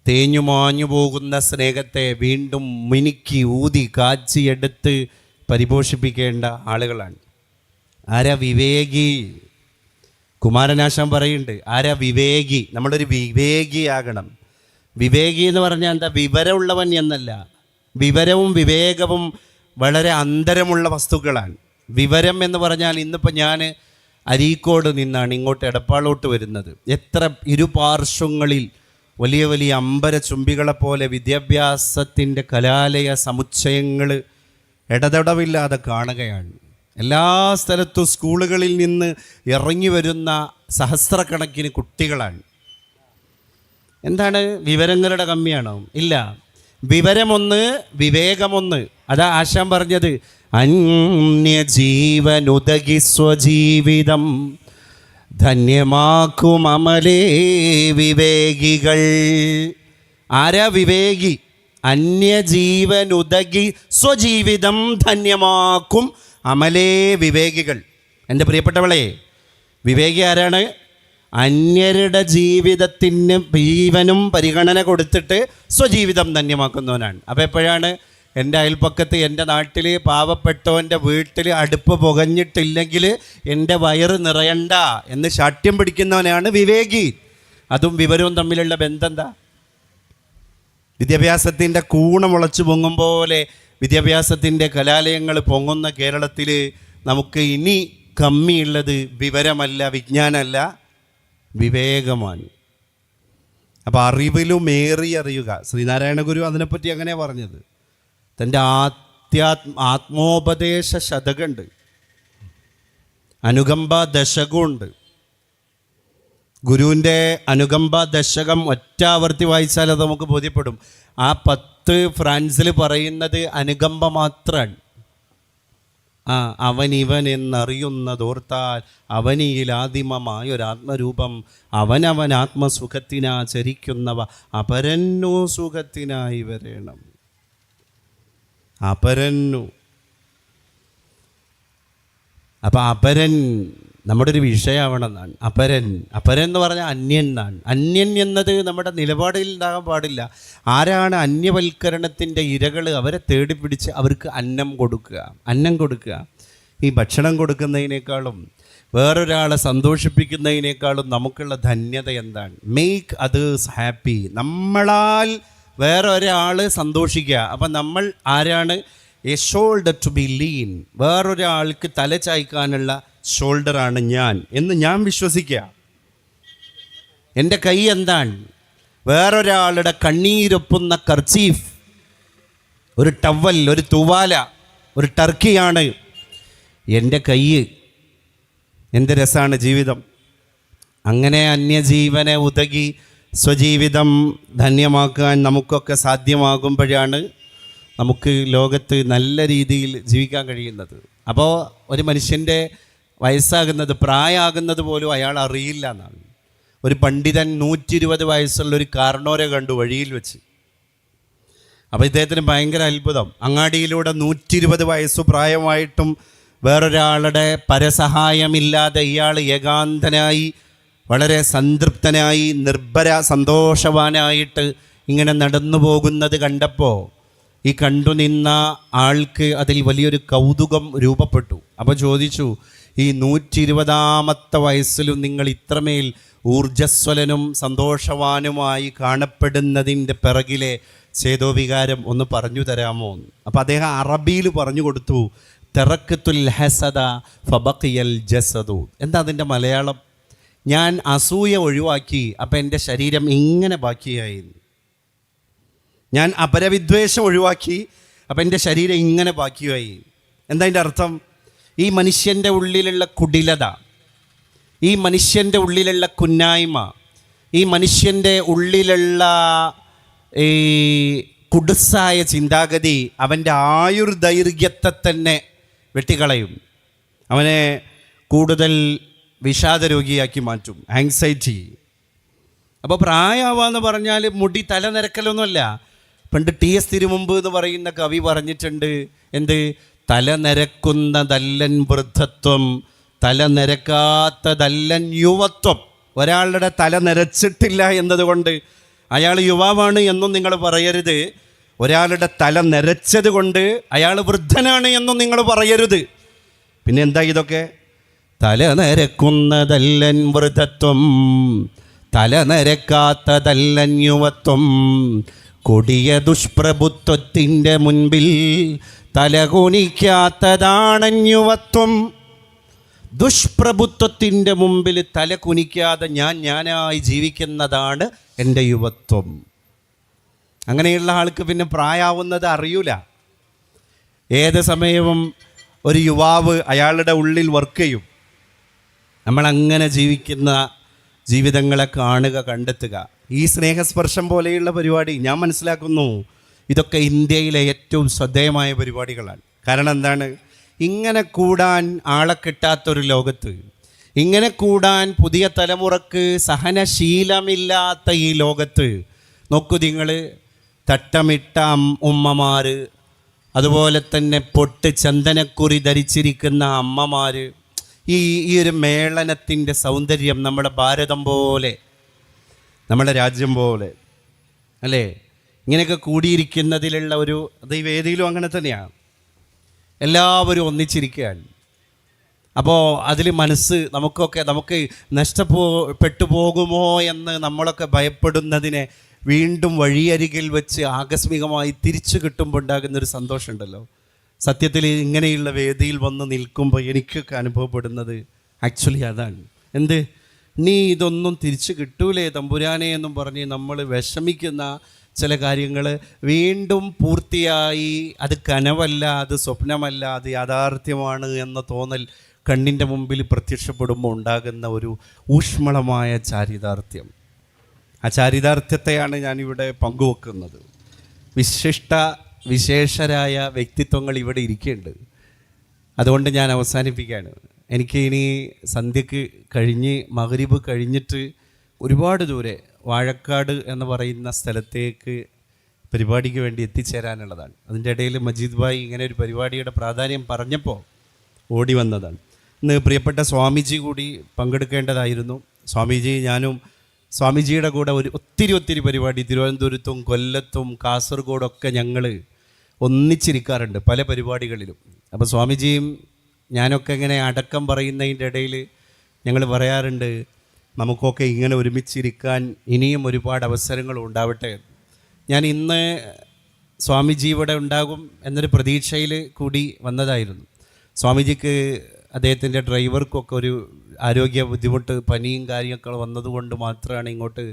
തേഞ്ഞു മാഞ്ഞു പോകുന്ന സ്നേഹത്തെ വീണ്ടും മിനുക്കി ഊതി കാച്ചിയെടുത്ത് പരിപോഷിപ്പിക്കേണ്ട ആളുകളാണ്. ആരാ വിവേകി? കുമാരനാശാൻ പറയുന്നുണ്ട്, ആരാ വിവേകി? നമ്മളൊരു വിവേകിയാകണം. വിവേകി എന്ന് പറഞ്ഞാൽ എന്താ? വിവരമുള്ളവൻ എന്നല്ല. വിവരവും വിവേകവും വളരെ അന്തരമുള്ള വസ്തുക്കളാണ്. വിവരം എന്ന് പറഞ്ഞാൽ ഇന്നിപ്പോൾ ഞാൻ അരീക്കോട് നിന്നാണ് ഇങ്ങോട്ട് എടപ്പാളോട്ട് വരുന്നത്. എത്ര ഇരുപാർശ്വങ്ങളിൽ വലിയ വലിയ അമ്പര ചുംബികളെപ്പോലെ വിദ്യാഭ്യാസത്തിൻ്റെ കലാലയ സമുച്ചയങ്ങൾ ഇടതടവില്ലാതെ കാണുകയാണ്. എല്ലാ സ്ഥലത്തും സ്കൂളുകളിൽ നിന്ന് ഇറങ്ങി വരുന്ന സഹസ്രക്കണക്കിന് കുട്ടികളാണ്. എന്താണ്? വിവരങ്ങളുടെ കമ്മിയാണോ? ഇല്ല. വിവരമൊന്ന്, വിവേകമൊന്ന്. അതാ ആശാൻ പറഞ്ഞത്, അന്യജീവനുദകി സ്വജീവിതം ധന്യമാക്കും അമലേ വിവേകികൾ. ആരാ വിവേകി? അന്യജീവനുദകി സ്വജീവിതം ധന്യമാക്കും അമലേ വിവേകികൾ. എൻ്റെ പ്രിയപ്പെട്ടവളെ, വിവേകി ആരാണ്? അന്യരുടെ ജീവിതത്തിന് ജീവനും പരിഗണന കൊടുത്തിട്ട് സ്വജീവിതം ധന്യമാക്കുന്നവനാണ്. അപ്പോൾ എപ്പോഴാണ് എൻ്റെ അയൽപ്പക്കത്ത്, എൻ്റെ നാട്ടിൽ പാവപ്പെട്ടവൻ്റെ വീട്ടിൽ അടുപ്പ് പുകഞ്ഞിട്ടില്ലെങ്കിൽ എൻ്റെ വയറ് നിറയണ്ട എന്ന് ശാഠ്യം പിടിക്കുന്നവനാണ് വിവേകി. അതും വിവരവും തമ്മിലുള്ള ബന്ധം എന്താ? വിദ്യാഭ്യാസത്തിൻ്റെ കൂണ മുളച്ച് പൊങ്ങും പോലെ വിദ്യാഭ്യാസത്തിൻ്റെ കലാലയങ്ങൾ പൊങ്ങുന്ന കേരളത്തിൽ നമുക്ക് ഇനി കമ്മിയുള്ളത് വിവരമല്ല, വിജ്ഞാനമല്ല, വിവേകമാണ്. അപ്പോൾ അറിവിലുമേറിയറിയുക. ശ്രീനാരായണ ഗുരു അതിനെപ്പറ്റി അങ്ങനെ പറഞ്ഞത്. തൻ്റെ ആത്മോപദേശ ശതകമുണ്ട്, അനുകമ്പ ദശകമുണ്ട്. ഗുരുവിൻ്റെ അനുകമ്പ ദശകം ഒറ്റ ആവർത്തി വായിച്ചാൽ അത് നമുക്ക് ബോധ്യപ്പെടും. ആ 10 ഫ്രാൻസിൽ പറയുന്നത് അനുകമ്പ മാത്രമാണ്. അവൻ ഇവൻ എന്നറിയുന്നതോർത്താൽ അവനിയിൽ ആദിമമായൊരാത്മരൂപം, അവനവൻ ആത്മസുഖത്തിനാചരിക്കുന്നവ അപരന്നു സുഖത്തിനായി വരേണം. അപരന്നു. അപ്പം അപരൻ നമ്മുടെ ഒരു വിഷയമാവണമെന്നാണ്. അപരൻ എന്ന് പറഞ്ഞാൽ അന്യൻ എന്നാണ്. അന്യൻ എന്നത് നമ്മുടെ നിലപാടിൽ ഉണ്ടാകാൻ പാടില്ല. ആരാണ് അന്യവൽക്കരണത്തിൻ്റെ ഇരകൾ, അവരെ തേടി പിടിച്ച് അവർക്ക് അന്നം കൊടുക്കുക. ഈ ഭക്ഷണം കൊടുക്കുന്നതിനേക്കാളും വേറൊരാളെ സന്തോഷിപ്പിക്കുന്നതിനേക്കാളും നമുക്കുള്ള ധന്യത എന്താണ്? Make others happy. നമ്മളാൽ വേറൊരാൾ സന്തോഷിക്കുക. അപ്പം നമ്മൾ ആരാണ്? A shoulder to be lean. വേറൊരാൾക്ക് തല ചായ്ക്കാനുള്ള ഷോൾഡറാണ് ഞാൻ എന്ന് ഞാൻ വിശ്വസിക്കുക. എൻ്റെ കൈ എന്താണ്? വേറൊരാളുടെ കണ്ണീരൊപ്പുന്ന കർച്ചീഫ്, ഒരു ടവൽ, ഒരു തുവാല, ഒരു ടർക്കിയാണ് എൻ്റെ കൈ. എന്ത് രസമാണ് ജീവിതം. അങ്ങനെ അന്യജീവനെ ഉതകി സ്വജീവിതം ധന്യമാക്കാൻ നമുക്കൊക്കെ സാധ്യമാകുമ്പോഴാണ് നമുക്ക് ലോകത്ത് നല്ല രീതിയിൽ ജീവിക്കാൻ കഴിയുന്നത്. അപ്പോൾ ഒരു മനുഷ്യൻ്റെ വയസ്സാകുന്നത്, പ്രായമാകുന്നത് പോലും അയാൾ അറിയില്ല എന്നാണ്. ഒരു പണ്ഡിതൻ 120 വയസ്സുള്ള ഒരു കാർണോരെ കണ്ടു വഴിയിൽ വെച്ച്. അപ്പോൾ ഇദ്ദേഹത്തിന് ഭയങ്കര അത്ഭുതം. അങ്ങാടിയിലൂടെ 120 വയസ്സു പ്രായമായിട്ടും വേറൊരാളുടെ പരസഹായമില്ലാതെ ഇയാൾ ഏകാന്തനായി, വളരെ സംതൃപ്തനായി, നിർഭര സന്തോഷവാനായിട്ട് ഇങ്ങനെ നടന്നു പോകുന്നത് കണ്ടപ്പോൾ ഈ കണ്ടുനിന്ന ആൾക്ക് അതിൽ വലിയൊരു കൗതുകം രൂപപ്പെട്ടു. അപ്പോൾ ചോദിച്ചു, ഈ 120ാമത്തെ വയസ്സിലും നിങ്ങൾ ഇത്രമേൽ ഊർജ്ജസ്വലനും സന്തോഷവാനുമായി കാണപ്പെടുന്നതിൻ്റെ പിറകിലെ ചേതോവികാരം ഒന്ന് പറഞ്ഞു തരാമോ? അപ്പോൾ അദ്ദേഹം അറബിയിൽ പറഞ്ഞു കൊടുത്തു, തെറക്കത്തുൽ ഹസദ ഫബഖിയൽ ജസദു. എന്താ അതിൻ്റെ മലയാളം? ഞാൻ അസൂയ ഒഴിവാക്കി, അപ്പം എൻ്റെ ശരീരം ഇങ്ങനെ ബാക്കിയായി. ഞാൻ അപരവിദ്വേഷം ഒഴിവാക്കി, അപ്പം എൻ്റെ ശരീരം ഇങ്ങനെ ബാക്കിയായി. എന്താ അതിൻ്റെ അർത്ഥം? ഈ മനുഷ്യൻ്റെ ഉള്ളിലുള്ള കുടിലത, ഈ മനുഷ്യൻ്റെ ഉള്ളിലുള്ള കുന്നായ്മ, ഈ മനുഷ്യൻ്റെ ഉള്ളിലുള്ള ഈ കുടുസായ ചിന്താഗതി അവൻ്റെ ആയുർദൈർഘ്യത്തെ തന്നെ വെട്ടിക്കളയും. അവനെ കൂടുതൽ വിഷാദരോഗിയാക്കി മാറ്റും, ആങ്സൈറ്റി. അപ്പോൾ പ്രായമാവാന്ന് പറഞ്ഞാൽ മുടി തല നിരക്കലൊന്നുമല്ല. പണ്ട് TS തിരുമുമ്പ് എന്ന് പറയുന്ന കവി പറഞ്ഞിട്ടുണ്ട്, എന്ത്? തല നിരക്കുന്നതല്ലൻ വൃദ്ധത്വം, തല നിരക്കാത്തതല്ലൻ യുവത്വം. ഒരാളുടെ തല നിരച്ചിട്ടില്ല എന്നതുകൊണ്ട് അയാൾ യുവാവാണ് എന്നും നിങ്ങൾ പറയരുത്. ഒരാളുടെ തല നിരച്ചത് കൊണ്ട് അയാൾ വൃദ്ധനാണ് എന്നും നിങ്ങൾ പറയരുത്. പിന്നെ എന്താ ഇതൊക്കെ? തല നിരക്കുന്നതല്ലൻ വൃദ്ധത്വം, തല നിരക്കാത്തതല്ലൻ യുവത്വം, കൊടിയ ദുഷ്പ്രഭുത്വത്തിൻ്റെ മുൻപിൽ തലകുനിക്കാത്തതാണ് യുവത്വം. ദുഷ്പ്രഭുത്വത്തിൻ്റെ മുമ്പിൽ തല കുനിക്കാതെ ഞാനായി ജീവിക്കുന്നതാണ് എൻ്റെ യുവത്വം. അങ്ങനെയുള്ള ആൾക്ക് പിന്നെ പ്രായമാവുന്നത് അറിയൂല. ഏത് സമയവും ഒരു യുവാവ് അയാളുടെ ഉള്ളിൽ വർക്ക് ചെയ്യും. നമ്മളങ്ങനെ ജീവിക്കുന്ന ജീവിതങ്ങളെ കാണുക, കണ്ടെത്തുക. ഈ സ്നേഹസ്പർശം പോലെയുള്ള പരിപാടി ഞാൻ മനസ്സിലാക്കുന്നു ഇതൊക്കെ ഇന്ത്യയിലെ ഏറ്റവും ശ്രദ്ധേയമായ പരിപാടികളാണ്. കാരണം എന്താണ്? ഇങ്ങനെ കൂടാൻ ആളെ കിട്ടാത്തൊരു ലോകത്ത്, ഇങ്ങനെ കൂടാൻ പുതിയ തലമുറക്ക് സഹനശീലമില്ലാത്ത ഈ ലോകത്ത് നോക്കൂ നിങ്ങൾ, തട്ടമിട്ട ഉമ്മമാർ, അതുപോലെ തന്നെ പൊട്ട് ചന്ദനക്കുറി ധരിച്ചിരിക്കുന്ന അമ്മമാർ. ഈ ഒരു മേളനത്തിൻ്റെ സൗന്ദര്യം നമ്മുടെ ഭാരതം പോലെ, നമ്മുടെ രാജ്യം പോലെ അല്ലേ? ഇങ്ങനെയൊക്കെ കൂടിയിരിക്കുന്നതിലുള്ള ഒരു, അത് ഈ വേദിയിലും അങ്ങനെ തന്നെയാണ്. എല്ലാവരും ഒന്നിച്ചിരിക്കുകയാണ്. അപ്പോൾ അതിൽ മനസ്സ് നമുക്ക് നഷ്ടപ്പെട്ടു പോകുമോ എന്ന് നമ്മളൊക്കെ ഭയപ്പെടുന്നതിനെ വീണ്ടും വഴിയരികിൽ വെച്ച് ആകസ്മികമായി തിരിച്ചു കിട്ടുമ്പോൾ ഉണ്ടാകുന്നൊരു സന്തോഷമുണ്ടല്ലോ. സത്യത്തിൽ ഇങ്ങനെയുള്ള വേദിയിൽ വന്ന് നിൽക്കുമ്പോൾ എനിക്കൊക്കെ അനുഭവപ്പെടുന്നത് ആക്ച്വലി അതാണ്. എന്ത്, നീ ഇതൊന്നും തിരിച്ചു കിട്ടൂലേ തമ്പുരാനെ എന്നും പറഞ്ഞ് നമ്മൾ വിഷമിക്കുന്ന ചില കാര്യങ്ങൾ വീണ്ടും പൂർത്തിയായി അത് കനവല്ല, അത് സ്വപ്നമല്ല, അത് യാഥാർത്ഥ്യമാണ് എന്ന തോന്നൽ കണ്ണിൻ്റെ മുമ്പിൽ പ്രത്യക്ഷപ്പെടുമ്പോൾ ഉണ്ടാകുന്ന ഒരു ഊഷ്മളമായ ചാരിതാർത്ഥ്യം. ആ ചാരിതാർത്ഥ്യത്തെയാണ് ഞാനിവിടെ പങ്കുവെക്കുന്നത്. വിശേഷരായ വ്യക്തിത്വങ്ങൾ ഇവിടെ ഇരിക്കുന്നുണ്ട്. അതുകൊണ്ട് ഞാൻ അവസാനിപ്പിക്കുകയാണ്. എനിക്ക് ഇനി സന്ധ്യക്ക് കഴിഞ്ഞ് മഗ്‌രിബ് കഴിഞ്ഞിട്ട് ഒരുപാട് ദൂരെ വാഴക്കാട് എന്ന് പറയുന്ന സ്ഥലത്തേക്ക് പരിപാടിക്ക് വേണ്ടി എത്തിച്ചേരാനുള്ളതാണ്. അതിൻ്റെ ഇടയിൽ മജീദ് ഭായി ഇങ്ങനെ ഒരു പരിപാടിയുടെ പ്രാധാന്യം പറഞ്ഞപ്പോൾ ഓടി വന്നതാണ്. ഇന്ന് പ്രിയപ്പെട്ട സ്വാമിജി കൂടി പങ്കെടുക്കേണ്ടതായിരുന്നു. സ്വാമിജി ഞാനും സ്വാമിജിയുടെ കൂടെ ഒത്തിരി പരിപാടി തിരുവനന്തപുരത്തും കൊല്ലത്തും കാസർഗോഡൊക്കെ ഞങ്ങൾ ഒന്നിച്ചിരിക്കാറുണ്ട് പല പരിപാടികളിലും. അപ്പോൾ സ്വാമിജിയും ഞാനൊക്കെ ഇങ്ങനെ അടക്കം പറയുന്നതിൻ്റെ ഇടയിൽ ഞങ്ങൾ പറയാറുണ്ട്, നമുക്കൊക്കെ ഇങ്ങനെ ഒരുമിച്ചിരിക്കാൻ ഇനിയും ഒരുപാട് അവസരങ്ങൾ ഉണ്ടാവട്ടെ. ഞാൻ ഇന്ന് സ്വാമിജി ഇവിടെ ഉണ്ടാകും എന്നൊരു പ്രതീക്ഷയിൽ കൂടി വന്നതായിരുന്നു. സ്വാമിജിക്ക് അദ്ദേഹത്തിൻ്റെ ഡ്രൈവർക്കൊക്കെ ഒരു ആരോഗ്യ ബുദ്ധിമുട്ട്, പനിയും കാര്യമൊക്കെ വന്നതുകൊണ്ട് മാത്രമാണ് ഇങ്ങോട്ട്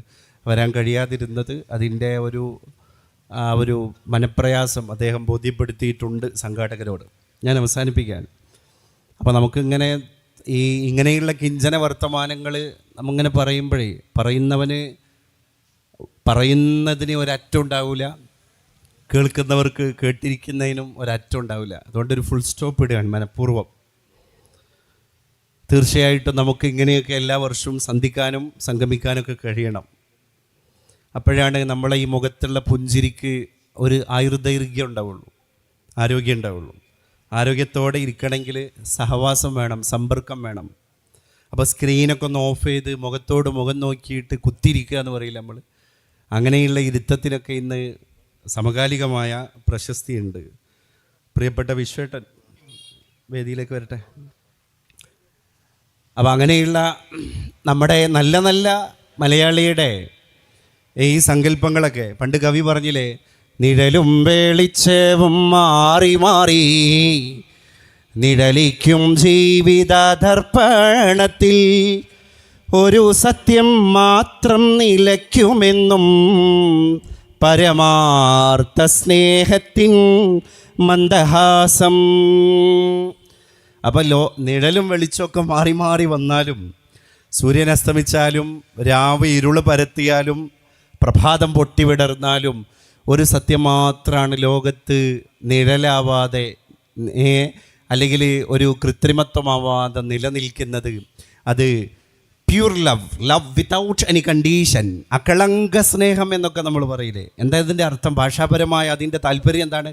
വരാൻ കഴിയാതിരുന്നത്. അതിൻ്റെ ഒരു മനപ്രയാസം അദ്ദേഹം ബോധ്യപ്പെടുത്തിയിട്ടുണ്ട് സംഘാടകരോട്. ഞാൻ അവസാനിപ്പിക്കുകയാണ്. അപ്പോൾ നമുക്കിങ്ങനെ ഇങ്ങനെയുള്ള കിഞ്ചന വർത്തമാനങ്ങൾ നമ്മിങ്ങനെ പറയുമ്പോഴേ പറയുന്നവന് പറയുന്നതിന് ഒരറ്റം ഉണ്ടാവില്ല, കേൾക്കുന്നവർക്ക് കേട്ടിരിക്കുന്നതിനും ഒരറ്റം ഉണ്ടാവില്ല. അതുകൊണ്ടൊരു ഫുൾ സ്റ്റോപ്പ് ഇടുകയാണ് മനഃപൂർവ്വം. തീർച്ചയായിട്ടും നമുക്ക് ഇങ്ങനെയൊക്കെ എല്ലാ വർഷവും സന്ധിക്കാനും സംഗമിക്കാനൊക്കെ കഴിയണം. അപ്പോഴാണ് നമ്മളെ ഈ മുഖത്തുള്ള പുഞ്ചിരിക്ക് ഒരു ആയുർദൈർഘ്യം ഉണ്ടാവുള്ളൂ, ആരോഗ്യം ഉണ്ടാവുള്ളൂ. ആരോഗ്യത്തോടെ ഇരിക്കണമെങ്കിൽ സഹവാസം വേണം, സമ്പർക്കം വേണം. അപ്പോൾ സ്ക്രീനൊക്കെ ഒന്ന് ഓഫ് ചെയ്ത് മുഖത്തോട് മുഖം നോക്കിയിട്ട് കുത്തിരിക്കുക എന്ന് പറയില്ല നമ്മൾ. അങ്ങനെയുള്ള ഇരുത്തത്തിനൊക്കെ ഇന്ന് സമകാലികമായ പ്രശസ്തിയുണ്ട്. പ്രിയപ്പെട്ട വിശ്വേട്ടൻ വേദിയിലേക്ക് വരട്ടെ. അപ്പോൾ അങ്ങനെയുള്ള നമ്മുടെ നല്ല നല്ല മലയാളിയുടെ ഈ സങ്കല്പങ്ങളൊക്കെ പണ്ട് കവി പറഞ്ഞില്ലേ, നിഴലും വെളിച്ചവും മാറി മാറി നിഴലിക്കും ജീവിത ദർപ്പണത്തിൽ ഒരു സത്യം മാത്രം നിലയ്ക്കുമെന്നും പരമാർത്ഥ സ്നേഹത്തിൻ മന്ദഹാസം. അപ്പം നിഴലും വെളിച്ചമൊക്കെ മാറി മാറി വന്നാലും, സൂര്യൻ അസ്തമിച്ചാലും, രാവ് ഇരുള് പരത്തിയാലും, പ്രഭാതം പൊട്ടിവിടർന്നാലും ഒരു സത്യം മാത്രമാണ് ലോകത്ത് നിഴലാവാതെ അല്ലെങ്കിൽ ഒരു കൃത്രിമത്വമാവാതെ നിലനിൽക്കുന്നത്. അത് pure love without any condition, അകളങ്ക സ്നേഹം എന്നൊക്കെ നമ്മൾ പറയില്ലേ. എന്താ ഇതിൻ്റെ അർത്ഥം? ഭാഷാപരമായ അതിൻ്റെ താല്പര്യം എന്താണ്?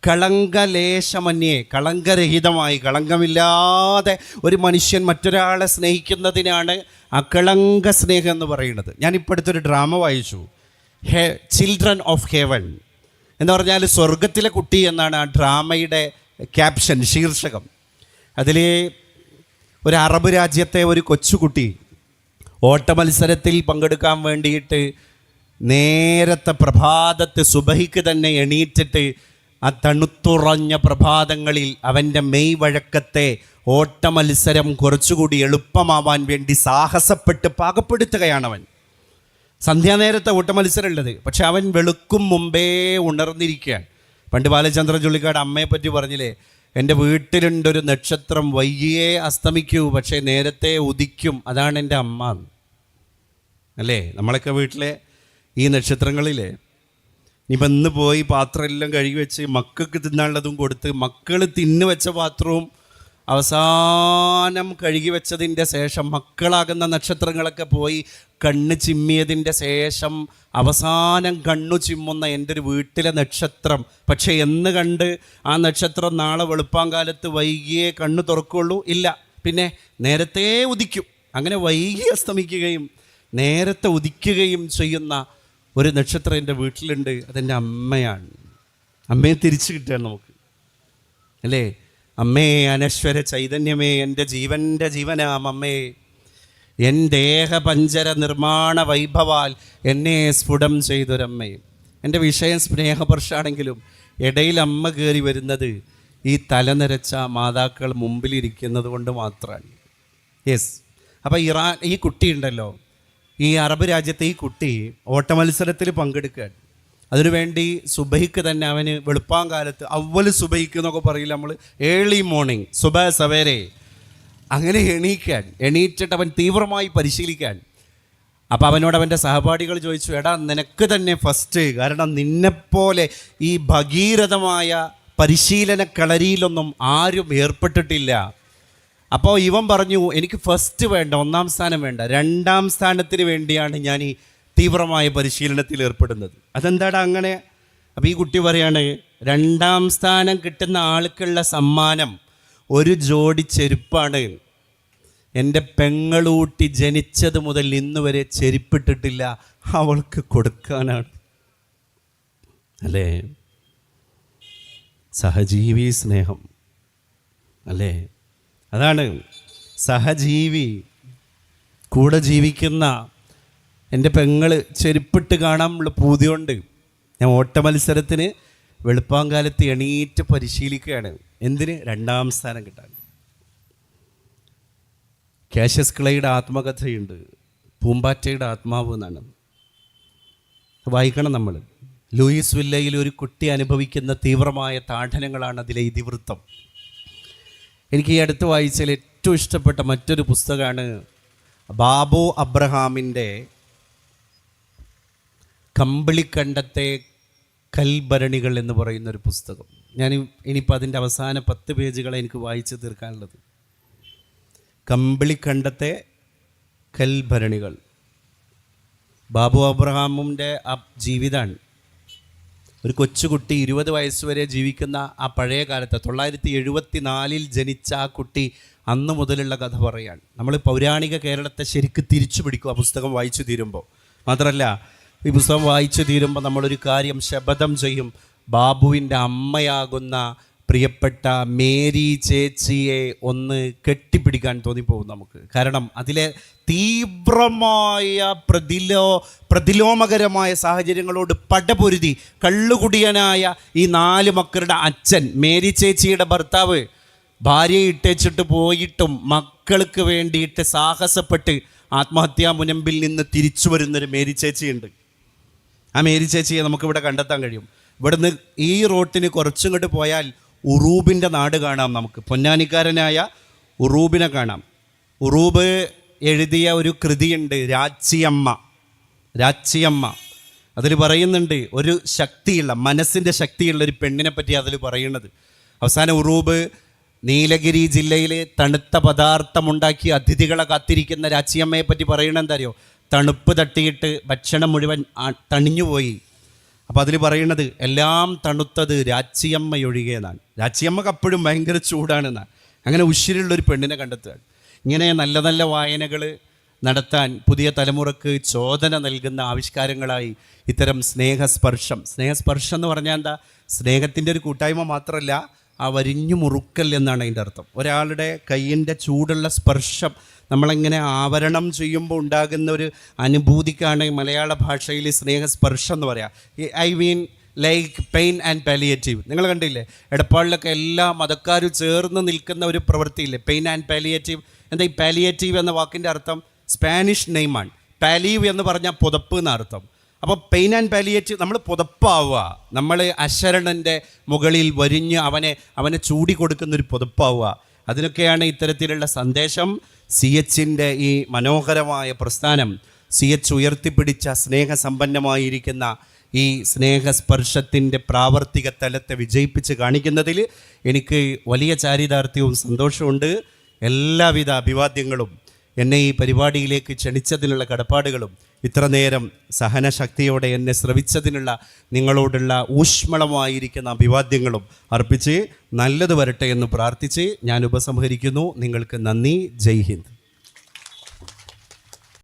കളങ്കലേശമന്യേ, കളങ്കരഹിതമായി, കളങ്കമില്ലാതെ ഒരു മനുഷ്യൻ മറ്റൊരാളെ സ്നേഹിക്കുന്നതിനാണ് അകളങ്ക സ്നേഹം എന്ന് പറയുന്നത്. ഞാനിപ്പോൾ അടുത്തൊരു ഡ്രാമ വായിച്ചു, ചിൽഡ്രൻ ഓഫ് ഹെവൻ എന്ന് പറഞ്ഞാൽ സ്വർഗത്തിലെ കുട്ടി എന്നാണ് ആ ഡ്രാമയുടെ ക്യാപ്ഷൻ, ശീർഷകം. അതിൽ ഒരു അറബ് രാജ്യത്തെ ഒരു കൊച്ചുകുട്ടി ഓട്ട മത്സരത്തിൽ പങ്കെടുക്കാൻ വേണ്ടിയിട്ട് നേരത്തെ പ്രഭാതത്ത് സുബഹിക്ക് തന്നെ എണീറ്റിട്ട് ആ തണുത്തുറഞ്ഞ പ്രഭാതങ്ങളിൽ അവൻ്റെ മെയ് വഴക്കത്തെ ഓട്ട മത്സരം കുറച്ചുകൂടി എളുപ്പമാവാൻ വേണ്ടി സാഹസപ്പെട്ട് പാകപ്പെടുത്തുകയാണവൻ. സന്ധ്യാനേരത്തെ ഓട്ട മത്സരം ഉള്ളത്, പക്ഷെ അവൻ വെളുക്കും മുമ്പേ ഉണർന്നിരിക്കുകയാണ്. പണ്ട് ബാലചന്ദ്ര ചുള്ളിക്കാട് അമ്മയെപ്പറ്റി പറഞ്ഞില്ലേ, എൻ്റെ വീട്ടിലുണ്ടൊരു നക്ഷത്രം വൈകിയേ അസ്തമിക്കൂ പക്ഷേ നേരത്തെ ഉദിക്കും, അതാണ് എൻ്റെ അമ്മ അല്ലേ. നമ്മളൊക്കെ വീട്ടിലെ ഈ നക്ഷത്രങ്ങളിലെ ഇനിയിപ്പോൾ ഇന്ന് പോയി പാത്രം എല്ലാം കഴുകി വെച്ച് മക്കൾക്ക് തിന്നാനുള്ളതും കൊടുത്ത്, മക്കൾ തിന്നു വെച്ച പാത്രവും അവസാനം കഴുകി വെച്ചതിൻ്റെ ശേഷം മക്കളാകുന്ന നക്ഷത്രങ്ങളൊക്കെ പോയി കണ്ണ് ചിമ്മിയതിൻ്റെ ശേഷം അവസാനം കണ്ണു ചിമ്മുന്ന എൻ്റെ ഒരു വീട്ടിലെ നക്ഷത്രം. പക്ഷേ എന്ന് കണ്ട് ആ നക്ഷത്രം നാളെ വെളുപ്പാങ്കാലത്ത് വൈകിയേ കണ്ണ് തുറക്കുള്ളൂ? ഇല്ല, പിന്നെ നേരത്തെ ഉദിക്കും. അങ്ങനെ വൈകി അസ്തമിക്കുകയും നേരത്തെ ഉദിക്കുകയും ചെയ്യുന്ന ഒരു നക്ഷത്രം എൻ്റെ വീട്ടിലുണ്ട്. അതെൻ്റെ അമ്മയാണ്. അമ്മയെ തിരിച്ചു കിട്ടുകയാണ് നമുക്ക് അല്ലേ. അമ്മേ അനശ്വര ചൈതന്യമേ, എൻ്റെ ജീവൻ്റെ ജീവനാം അമ്മേ, എൻ ദേഹപഞ്ചര നിർമ്മാണ വൈഭവാൽ എന്നെ സ്ഫുടം ചെയ്തൊരമ്മയും. എൻ്റെ വിഷയം സ്നേഹപർഷാണെങ്കിലും ഇടയിൽ അമ്മ കയറി വരുന്നത് ഈ തലനിരച്ച മാതാക്കൾ മുമ്പിലിരിക്കുന്നത് കൊണ്ട് മാത്രമാണ്. യെസ്. അപ്പോൾ ഈ കുട്ടി ഉണ്ടല്ലോ, ഈ അറബ് രാജ്യത്തെ ഈ കുട്ടി ഓട്ടമത്സരത്തിൽ പങ്കെടുക്കുകയാണ്. അതിനുവേണ്ടി സുബഹിക്ക് തന്നെ അവന് വെളുപ്പാങ്കാലത്ത് അവല് സുബഹിക്ക് എന്നൊക്കെ പറയില്ല നമ്മൾ, ഏർലി മോർണിംഗ് സുബ സവേരെ അങ്ങനെ എണീറ്റിട്ട് അവൻ തീവ്രമായി പരിശീലിക്കാൻ. അപ്പോൾ അവനോട് അവൻ്റെ സഹപാഠികൾ ചോദിച്ചു, എടാ നിനക്ക് തന്നെ ഫസ്റ്റ്, കാരണം നിന്നെപ്പോലെ ഈ ഭഗീരഥമായ പരിശീലന കളരിയിലൊന്നും ആരും ഏർപ്പെട്ടിട്ടില്ല. അപ്പോൾ ഇവൻ പറഞ്ഞു, എനിക്ക് ഫസ്റ്റ് വേണ്ട, 1-ാം സ്ഥാനം വേണ്ട, 2-ാം സ്ഥാനത്തിന് വേണ്ടിയാണ് ഞാൻ ഈ തീവ്രമായ പരിശീലനത്തിൽ ഏർപ്പെടുന്നത്. അതെന്താടാ അങ്ങനെ? അപ്പോൾ ഈ കുട്ടി പറയാണ്, 2-ാം സ്ഥാനം കിട്ടുന്ന ആൾക്കുള്ള സമ്മാനം ഒരു ജോഡി ചെരുപ്പാണ്. എൻ്റെ പെങ്ങളൂട്ടി ജനിച്ചത് മുതൽ ഇന്ന് വരെ ചെരുപ്പിട്ടിട്ടില്ല, അവൾക്ക് കൊടുക്കാനാണ്. അല്ലേ? സഹജീവി സ്നേഹം അല്ലേ? അതാണ് സഹജീവി, കൂടെ ജീവിക്കുന്ന എൻ്റെ പെങ്ങള് ചെരുപ്പിട്ട് കാണാനുള്ള പൂതിയുണ്ട്. ഞാൻ ഓട്ടമത്സരത്തിന് വെളുപ്പാങ്കാലത്ത് എണീറ്റ് പരിശീലിക്കുകയാണ്. എന്തിന്? 2-ാം സ്ഥാനം കിട്ടാൻ. കാഷ്യസ് ക്ലേയുടെ ആത്മകഥയുണ്ട്, പൂമ്പാറ്റയുടെ ആത്മാവ് എന്നാണ്. വായിക്കണം നമ്മൾ. ലൂയിസ് വില്ലയിൽ ഒരു കുട്ടി അനുഭവിക്കുന്ന തീവ്രമായ താഠനങ്ങളാണ് അതിലെ ഇതിവൃത്തം. എനിക്ക് ഈ അടുത്ത് വായിച്ചതിൽ ഏറ്റവും ഇഷ്ടപ്പെട്ട മറ്റൊരു പുസ്തകമാണ് ബാബു അബ്രഹാമിൻ്റെ കമ്പിളിക്കണ്ടത്തെ കൽഭരണികൾ എന്ന് പറയുന്നൊരു പുസ്തകം. ഇനിയിപ്പോൾ അതിൻ്റെ അവസാന 10 പേജുകളെ എനിക്ക് വായിച്ച് തീർക്കാനുള്ളത്. കമ്പിളിക്കണ്ടത്തെ കൽഭരണികൾ. ബാബു അബ്രഹാമിൻ്റെ ആ ജീവിതമാണ്. ഒരു കൊച്ചുകുട്ടി 20 വയസ്സ് വരെ ജീവിക്കുന്ന ആ പഴയ കാലത്ത് 974 ജനിച്ച ആ കുട്ടി അന്ന് മുതലുള്ള കഥ പറയാണ്. നമ്മൾ പൗരാണിക കേരളത്തെ ശരിക്കും തിരിച്ചു പിടിക്കും ആ പുസ്തകം വായിച്ചു തീരുമ്പോൾ. മാത്രമല്ല, ഈ പുസ്തകം വായിച്ചു തീരുമ്പോൾ നമ്മളൊരു കാര്യം ശപഥം ചെയ്യും, ബാബുവിൻ്റെ അമ്മയാകുന്ന പ്രിയപ്പെട്ട മേരി ചേച്ചിയെ ഒന്ന് കെട്ടിപ്പിടിക്കാൻ തോന്നിപ്പോകും നമുക്ക്. കാരണം അതിലെ തീവ്രമായ പ്രതിലോമകരമായ സാഹചര്യങ്ങളോട് പടപൊരുതി കള്ളുകുടിയനായ ഈ 4 മക്കളുടെ അച്ഛൻ, മേരി ചേച്ചിയുടെ ഭർത്താവ്, ഭാര്യയെ ഇട്ടേച്ചിട്ട് പോയിട്ടും മക്കൾക്ക് വേണ്ടിയിട്ട് സാഹസപ്പെട്ട് ആത്മഹത്യാ മുനമ്പിൽ നിന്ന് തിരിച്ചു വരുന്നൊരു മേരി ചേച്ചിയുണ്ട്. ആ മേരി ചേച്ചിയെ നമുക്കിവിടെ കണ്ടെത്താൻ കഴിയും. ഇവിടുന്ന് ഈ റോട്ടിന് കുറച്ചിങ്ങോട്ട് പോയാൽ ഉറൂബിൻ്റെ നാട് കാണാം. നമുക്ക് പൊന്നാനിക്കാരനായ ഉറൂബിനെ കാണാം. ഉറൂബ് എഴുതിയ ഒരു കൃതിയുണ്ട്, രാച്ചിയമ്മ. അതിൽ പറയുന്നുണ്ട്, ഒരു ശക്തിയുള്ള, മനസ്സിൻ്റെ ശക്തിയുള്ള ഒരു പെണ്ണിനെ പറ്റി അതിൽ പറയുന്നത്. അവസാനം ഉറൂബ് നീലഗിരി ജില്ലയിൽ തണുത്ത പദാർത്ഥമുണ്ടാക്കി അതിഥികളെ കാത്തിരിക്കുന്ന രാച്ചിയമ്മയെ പറ്റി പറയണത് എന്താ അറിയോ? തണുപ്പ് തട്ടിയിട്ട് ഭക്ഷണം മുഴുവൻ തണിഞ്ഞുപോയി. അപ്പോൾ അതിൽ പറയണത് എല്ലാം തണുത്തത് രാച്ചിയമ്മയൊഴികെന്നാണ്. രാച്ചിയമ്മക്ക് അപ്പോഴും ഭയങ്കര ചൂടാണെന്നാണ്. അങ്ങനെ ഉശിരുള്ളൊരു പെണ്ണിനെ കണ്ടെത്തുകയാണ്. ഇങ്ങനെ നല്ല നല്ല വായനകൾ നടത്താൻ പുതിയ തലമുറക്ക് ചോദന നൽകുന്ന ആവിഷ്കാരങ്ങളായി ഇത്തരം സ്നേഹസ്പർശം എന്ന് പറഞ്ഞാൽ എന്താ? സ്നേഹത്തിൻ്റെ ഒരു കൂട്ടായ്മ മാത്രമല്ല, ആ വരിഞ്ഞു മുറുക്കൽ എന്നാണ് അതിൻ്റെ അർത്ഥം. ഒരാളുടെ കയ്യിൻ്റെ ചൂടുള്ള സ്പർശം നമ്മളിങ്ങനെ ആവരണം ചെയ്യുമ്പോൾ ഉണ്ടാകുന്ന ഒരു അനുഭൂതിക്കാണ് മലയാള ഭാഷയിൽ സ്നേഹസ്പർശം എന്ന് പറയാം. I mean like pain and palliative. നിങ്ങൾ കണ്ടില്ലേ, എടപ്പാളിലൊക്കെ എല്ലാ മതക്കാരും ചേർന്ന് നിൽക്കുന്ന ഒരു പ്രവൃത്തിയില്ലേ, പെയിൻ ആൻഡ് പാലിയേറ്റീവ്. എന്താ ഈ പാലിയേറ്റീവ് എന്ന വാക്കിൻ്റെ അർത്ഥം? സ്പാനിഷ് നെയിമാണ്. പാലീവ് എന്ന് പറഞ്ഞാൽ പുതപ്പ് എന്നർത്ഥം. അപ്പോൾ പെയിൻ ആൻഡ് പാലിയേറ്റീവ്, നമ്മൾ പുതപ്പാവുക, നമ്മൾ അശരണൻ്റെ മുകളിൽ വരിഞ്ഞ് അവനെ ചൂടി കൊടുക്കുന്നൊരു പുതപ്പാവുക. അതിനൊക്കെയാണ് ഇത്തരത്തിലുള്ള സന്ദേശം. CHൻ്റെ ഈ മനോഹരമായ പ്രസ്ഥാനം, CH ഉയർത്തിപ്പിടിച്ച സ്നേഹസമ്പന്നമായിരിക്കുന്ന ഈ സ്നേഹസ്പർശത്തിൻ്റെ പ്രാവർത്തിക തലത്തെ വിജയിപ്പിച്ച് കാണിക്കുന്നതിൽ എനിക്ക് വലിയ ചാരിതാർത്ഥ്യവും സന്തോഷമുണ്ട്. എല്ലാവിധ അഭിവാദ്യങ്ങളും, എന്നെ ഈ പരിപാടിയിലേക്ക് ക്ഷണിച്ചതിനുള്ള കടപ്പാടുകളും, ഇത്ര നേരം സഹനശക്തിയോടെ എന്നെ ശ്രവിച്ചതിനുള്ള നിങ്ങളോടുള്ള ഊഷ്മളമായിരിക്കുന്ന അഭിവാദ്യങ്ങളും അർപ്പിച്ച് നല്ലത് വരട്ടെ എന്ന് പ്രാർത്ഥിച്ച് ഞാൻ ഉപസംഹരിക്കുന്നു. നിങ്ങൾക്ക് നന്ദി. ജയ് ഹിന്ദ്.